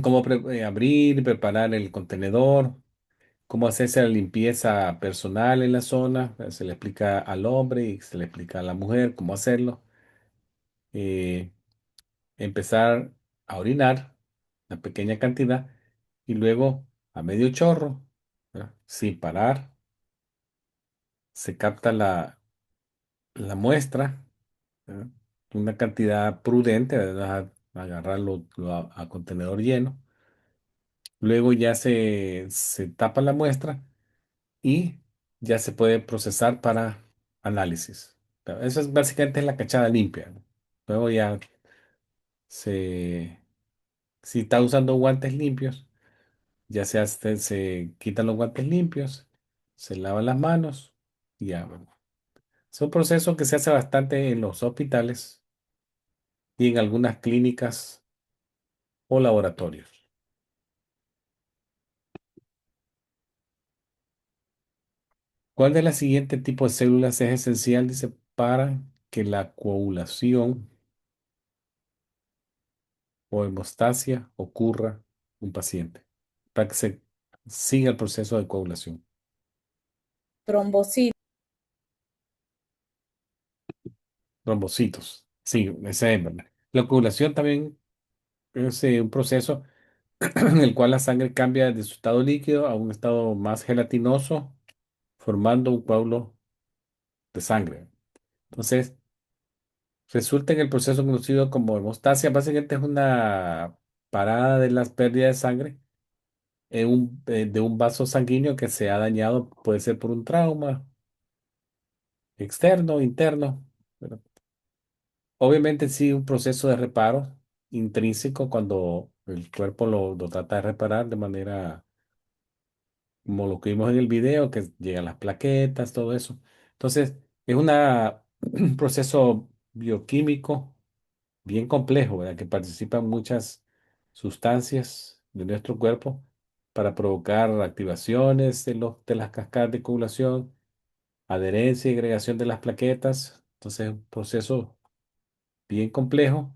cómo abrir y preparar el contenedor, cómo hacerse la limpieza personal en la zona. Se le explica al hombre y se le explica a la mujer cómo hacerlo. Eh, Empezar a orinar una pequeña cantidad y luego a medio chorro, ¿verdad? Sin parar, se capta la muestra, ¿verdad? Una cantidad prudente, ¿verdad? Agarrarlo a contenedor lleno. Luego ya se tapa la muestra y ya se puede procesar para análisis. Pero eso es básicamente la cachada limpia, ¿no? Luego ya se, si está usando guantes limpios, ya se quitan los guantes limpios, se lavan las manos y ya, bueno. Es un proceso que se hace bastante en los hospitales y en algunas clínicas o laboratorios. ¿Cuál de las siguientes tipos de células es esencial, dice, para que la coagulación o hemostasia ocurra en un paciente? Para que se siga el proceso de coagulación. Trombocitos. Trombocitos. Sí, esa es verdad. La coagulación también es un proceso en el cual la sangre cambia de su estado líquido a un estado más gelatinoso, formando un coágulo de sangre. Entonces, resulta en el proceso conocido como hemostasia, básicamente es una parada de las pérdidas de sangre de un vaso sanguíneo que se ha dañado, puede ser por un trauma externo, interno. Pero obviamente sí, un proceso de reparo intrínseco cuando el cuerpo lo trata de reparar de manera como lo que vimos en el video, que llegan las plaquetas, todo eso. Entonces, es un proceso bioquímico bien complejo, ¿verdad? Que participan muchas sustancias de nuestro cuerpo para provocar activaciones de las cascadas de coagulación, adherencia y agregación de las plaquetas. Entonces, es un proceso bien complejo,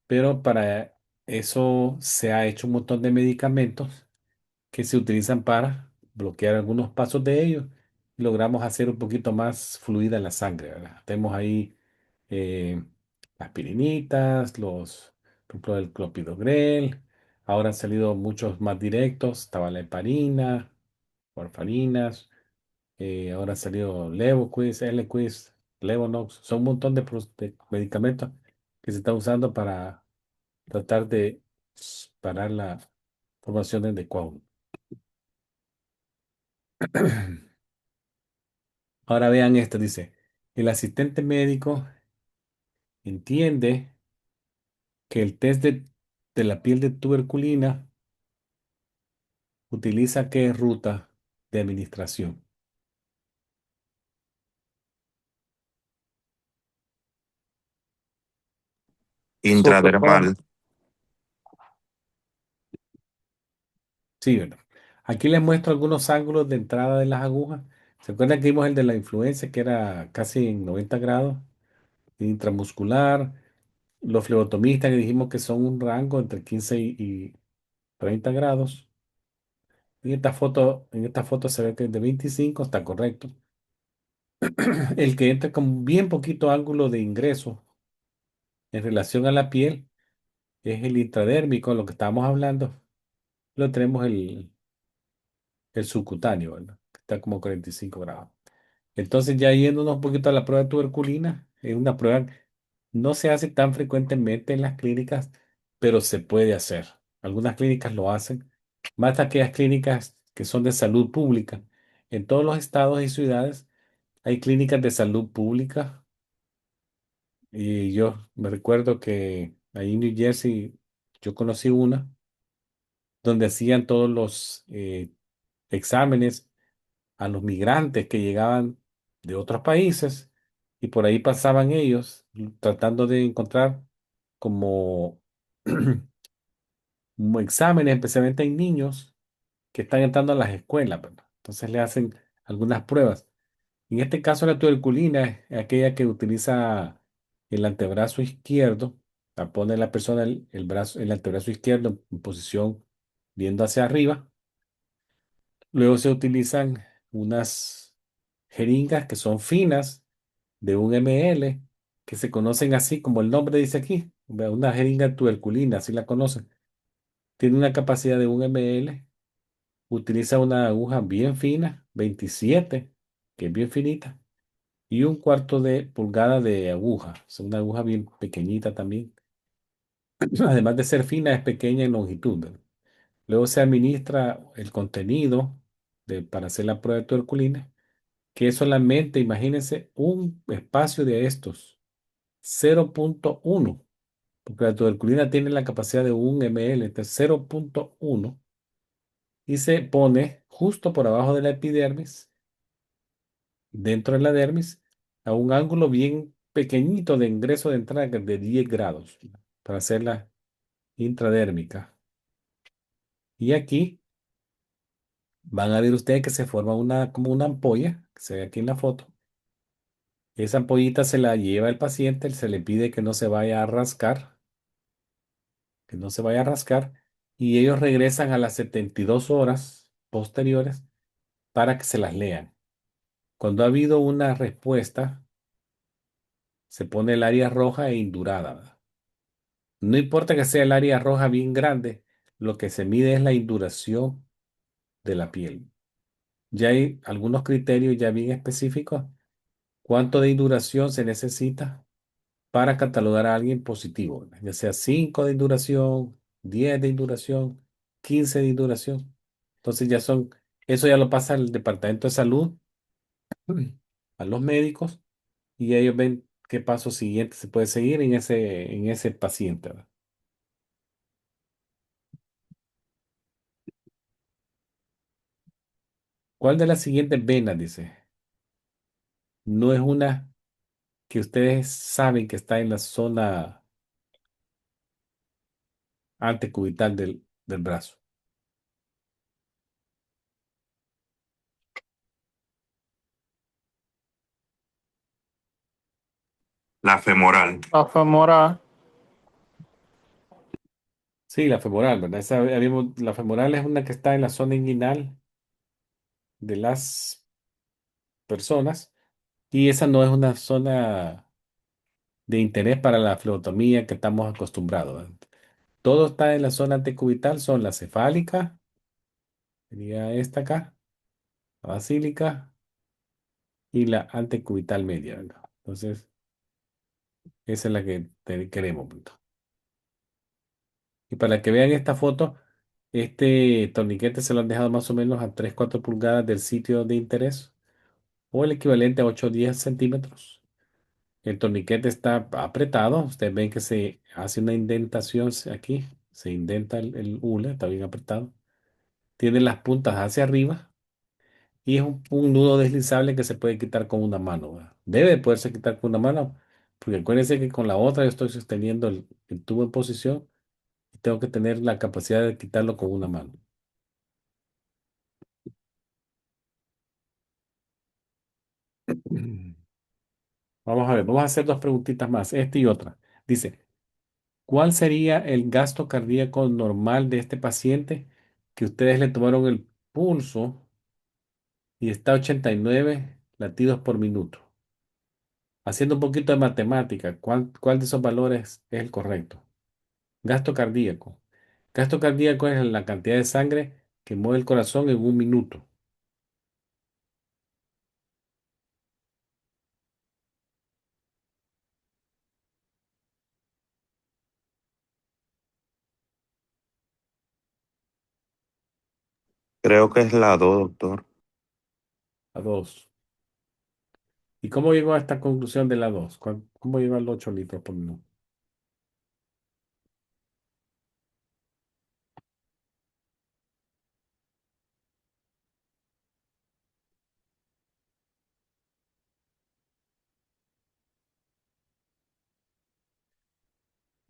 pero para eso se ha hecho un montón de medicamentos que se utilizan para bloquear algunos pasos de ellos y logramos hacer un poquito más fluida la sangre, ¿verdad? Tenemos ahí eh, aspirinitas, por ejemplo, el clopidogrel. Ahora han salido muchos más directos. Estaba la heparina, warfarinas. Ahora ha salido Levoquis, Eliquis, Levonox. Son un montón de medicamentos que se están usando para tratar de parar la formación de coágulos. Ahora vean esto, dice, el asistente médico entiende que el test de la piel de tuberculina utiliza qué ruta de administración. Intradermal. Sí, ¿verdad? Aquí les muestro algunos ángulos de entrada de las agujas. ¿Se acuerdan que vimos el de la influencia, que era casi en 90 grados? Intramuscular. Los flebotomistas que dijimos que son un rango entre 15 y 30 grados. En esta foto se ve que es de 25, está correcto. El que entra con bien poquito ángulo de ingreso en relación a la piel es el intradérmico, lo que estábamos hablando. Lo tenemos el subcutáneo, ¿verdad? Que está como 45 grados. Entonces, ya yéndonos un poquito a la prueba de tuberculina, es una prueba que no se hace tan frecuentemente en las clínicas, pero se puede hacer. Algunas clínicas lo hacen, más aquellas clínicas que son de salud pública. En todos los estados y ciudades hay clínicas de salud pública. Y yo me recuerdo que ahí en New Jersey yo conocí una donde hacían todos los exámenes a los migrantes que llegaban de otros países y por ahí pasaban ellos tratando de encontrar como, como exámenes, especialmente en niños que están entrando a las escuelas, ¿verdad? Entonces le hacen algunas pruebas. En este caso, la tuberculina es aquella que utiliza el antebrazo izquierdo, la pone la persona el brazo, el antebrazo izquierdo en posición viendo hacia arriba. Luego se utilizan unas jeringas que son finas de 1 ml, que se conocen así como el nombre dice aquí, una jeringa tuberculina, así la conocen. Tiene una capacidad de 1 ml. Utiliza una aguja bien fina, 27, que es bien finita, y 1/4 de pulgada de aguja. Es una aguja bien pequeñita también. Además de ser fina, es pequeña en longitud, ¿verdad? Luego se administra el contenido para hacer la prueba de tuberculina, que es solamente, imagínense, un espacio de estos, 0,1, porque la tuberculina tiene la capacidad de 1 ml, entonces 0,1, y se pone justo por abajo de la epidermis, dentro de la dermis, a un ángulo bien pequeñito de ingreso de entrada de 10 grados para hacer la intradérmica. Y aquí van a ver ustedes que se forma como una ampolla, que se ve aquí en la foto. Esa ampollita se la lleva el paciente, se le pide que no se vaya a rascar, que no se vaya a rascar, y ellos regresan a las 72 horas posteriores para que se las lean. Cuando ha habido una respuesta, se pone el área roja e indurada, ¿verdad? No importa que sea el área roja bien grande, lo que se mide es la induración de la piel. Ya hay algunos criterios ya bien específicos. ¿Cuánto de induración se necesita para catalogar a alguien positivo? Ya sea 5 de induración, 10 de induración, 15 de induración. Entonces eso ya lo pasa al Departamento de Salud, a los médicos, y ellos ven qué paso siguiente se puede seguir en ese paciente, ¿verdad? ¿Cuál de las siguientes venas, dice? No es una que ustedes saben que está en la zona antecubital del brazo. La femoral. La femoral. Sí, la femoral, ¿verdad? La femoral es una que está en la zona inguinal de las personas y esa no es una zona de interés para la flebotomía que estamos acostumbrados, ¿verdad? Todo está en la zona antecubital, son la cefálica, sería esta acá, la basílica y la antecubital media, ¿verdad? Entonces, esa es la que queremos, ¿verdad? Y para que vean esta foto, este torniquete se lo han dejado más o menos a 3 4 pulgadas del sitio de interés o el equivalente a 8 o 10 centímetros. El torniquete está apretado. Ustedes ven que se hace una indentación aquí. Se indenta el hule, está bien apretado. Tiene las puntas hacia arriba y es un nudo deslizable que se puede quitar con una mano, ¿verdad? Debe poderse quitar con una mano, porque acuérdense que con la otra yo estoy sosteniendo el tubo en posición y tengo que tener la capacidad de quitarlo con una mano. Vamos a ver, vamos a hacer dos preguntitas más, esta y otra. Dice, ¿cuál sería el gasto cardíaco normal de este paciente que ustedes le tomaron el pulso y está a 89 latidos por minuto? Haciendo un poquito de matemática, ¿cuál de esos valores es el correcto? Gasto cardíaco. Gasto cardíaco es la cantidad de sangre que mueve el corazón en 1 minuto. Creo que es la 2, doctor. A 2. ¿Y cómo llegó a esta conclusión de la 2? ¿Cómo llegó al 8 litros por minuto?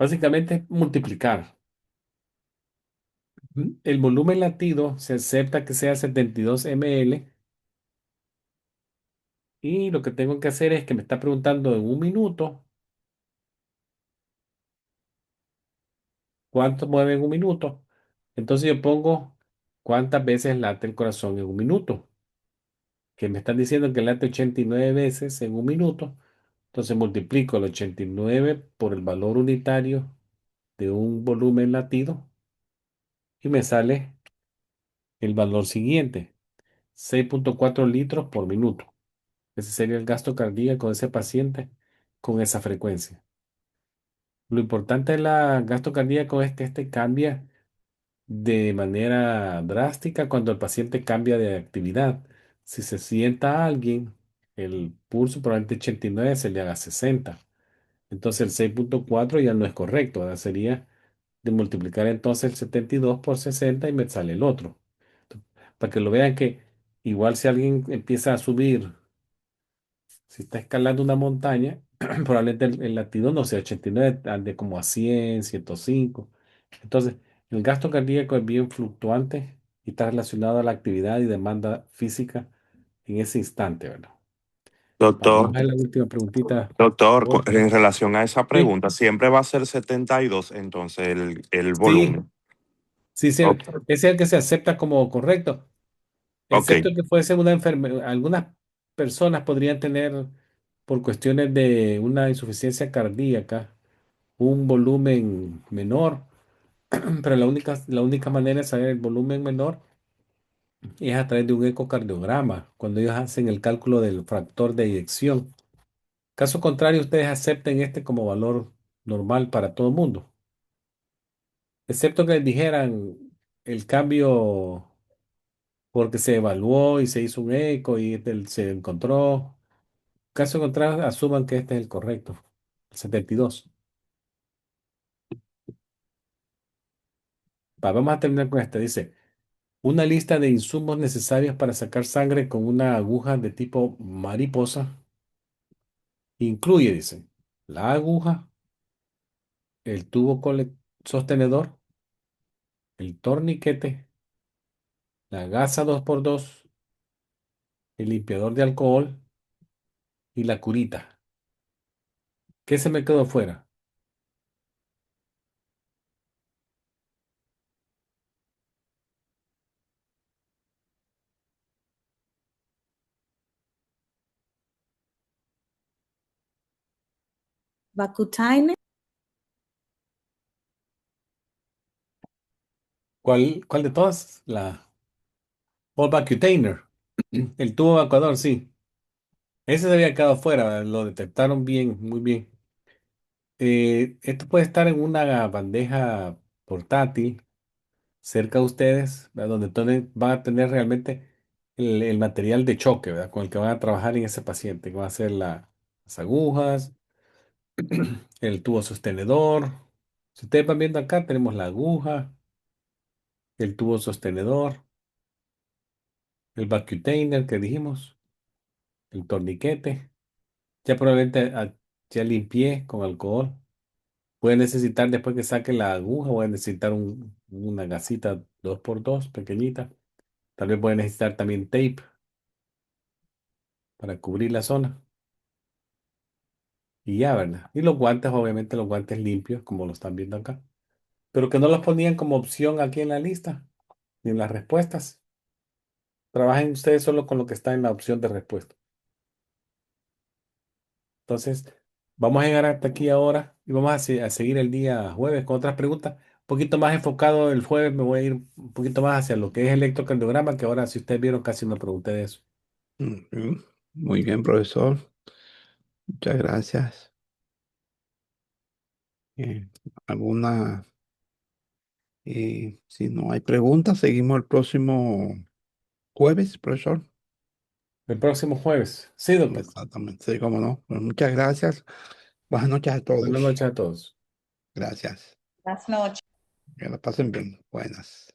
Básicamente es multiplicar. El volumen latido se acepta que sea 72 ml y lo que tengo que hacer es que me está preguntando en un minuto cuánto mueve en un minuto. Entonces yo pongo cuántas veces late el corazón en un minuto. Que me están diciendo que late 89 veces en un minuto. Entonces multiplico el 89 por el valor unitario de un volumen latido y me sale el valor siguiente, 6,4 litros por minuto. Ese sería el gasto cardíaco de ese paciente con esa frecuencia. Lo importante del gasto cardíaco es que este cambia de manera drástica cuando el paciente cambia de actividad. Si se sienta a alguien, el pulso probablemente 89 se le haga 60. Entonces el 6,4 ya no es correcto, ¿verdad? Sería de multiplicar entonces el 72 por 60 y me sale el otro. Para que lo vean que igual si alguien empieza a subir, si está escalando una montaña, probablemente el latido no sea 89, ande como a 100, 105. Entonces, el gasto cardíaco es bien fluctuante y está relacionado a la actividad y demanda física en ese instante, ¿verdad? Doctor, Vamos a la última preguntita. doctor, Por favor. en relación a esa Sí, pregunta, siempre va a ser 72 entonces el sí, volumen. sí, sí, Ok, es el que se acepta como correcto, ok. excepto que fuese una enfermedad. Algunas personas podrían tener, por cuestiones de una insuficiencia cardíaca, un volumen menor, pero la única manera de saber el volumen menor es a través de un ecocardiograma, cuando ellos hacen el cálculo del factor de eyección. Caso contrario, ustedes acepten este como valor normal para todo el mundo, excepto que les dijeran el cambio porque se evaluó y se hizo un eco y se encontró. Caso contrario, asuman que este es el correcto, el 72. Vamos a terminar con este. Dice, una lista de insumos necesarios para sacar sangre con una aguja de tipo mariposa incluye, dice, la aguja, el tubo sostenedor, el torniquete, la gasa 2x2, el limpiador de alcohol y la curita. ¿Qué se me quedó fuera? Vacutainer, ¿Cuál de todas? La Vacutainer, el tubo evacuador, sí. Ese se había quedado fuera, ¿verdad? Lo detectaron bien, muy bien. Esto puede estar en una bandeja portátil cerca de ustedes, ¿verdad? Donde van a tener realmente el material de choque, ¿verdad? Con el que van a trabajar en ese paciente, que van a ser las agujas, el tubo sostenedor. Si ustedes van viendo acá, tenemos la aguja, el tubo sostenedor, el vacutainer que dijimos, el torniquete. Ya probablemente ya limpié con alcohol. Puede necesitar, después que saque la aguja, voy a necesitar una gasita 2x2 pequeñita. Tal vez voy a necesitar también tape para cubrir la zona. Y ya, ¿verdad? Y los guantes, obviamente los guantes limpios, como lo están viendo acá. Pero que no los ponían como opción aquí en la lista, ni en las respuestas. Trabajen ustedes solo con lo que está en la opción de respuesta. Entonces, vamos a llegar hasta aquí ahora y vamos a seguir el día jueves con otras preguntas. Un poquito más enfocado el jueves, me voy a ir un poquito más hacia lo que es electrocardiograma, que ahora, si ustedes vieron, casi no pregunté de eso. Muy bien, profesor. Muchas gracias. Eh, ¿Alguna? Si no hay preguntas, seguimos el próximo jueves, profesor. El próximo jueves. Sí, doctor. Exactamente, sí, cómo no. Pues muchas gracias. Buenas noches a Buenas todos. noches a todos. Gracias. Buenas noches. Que la pasen bien. Buenas.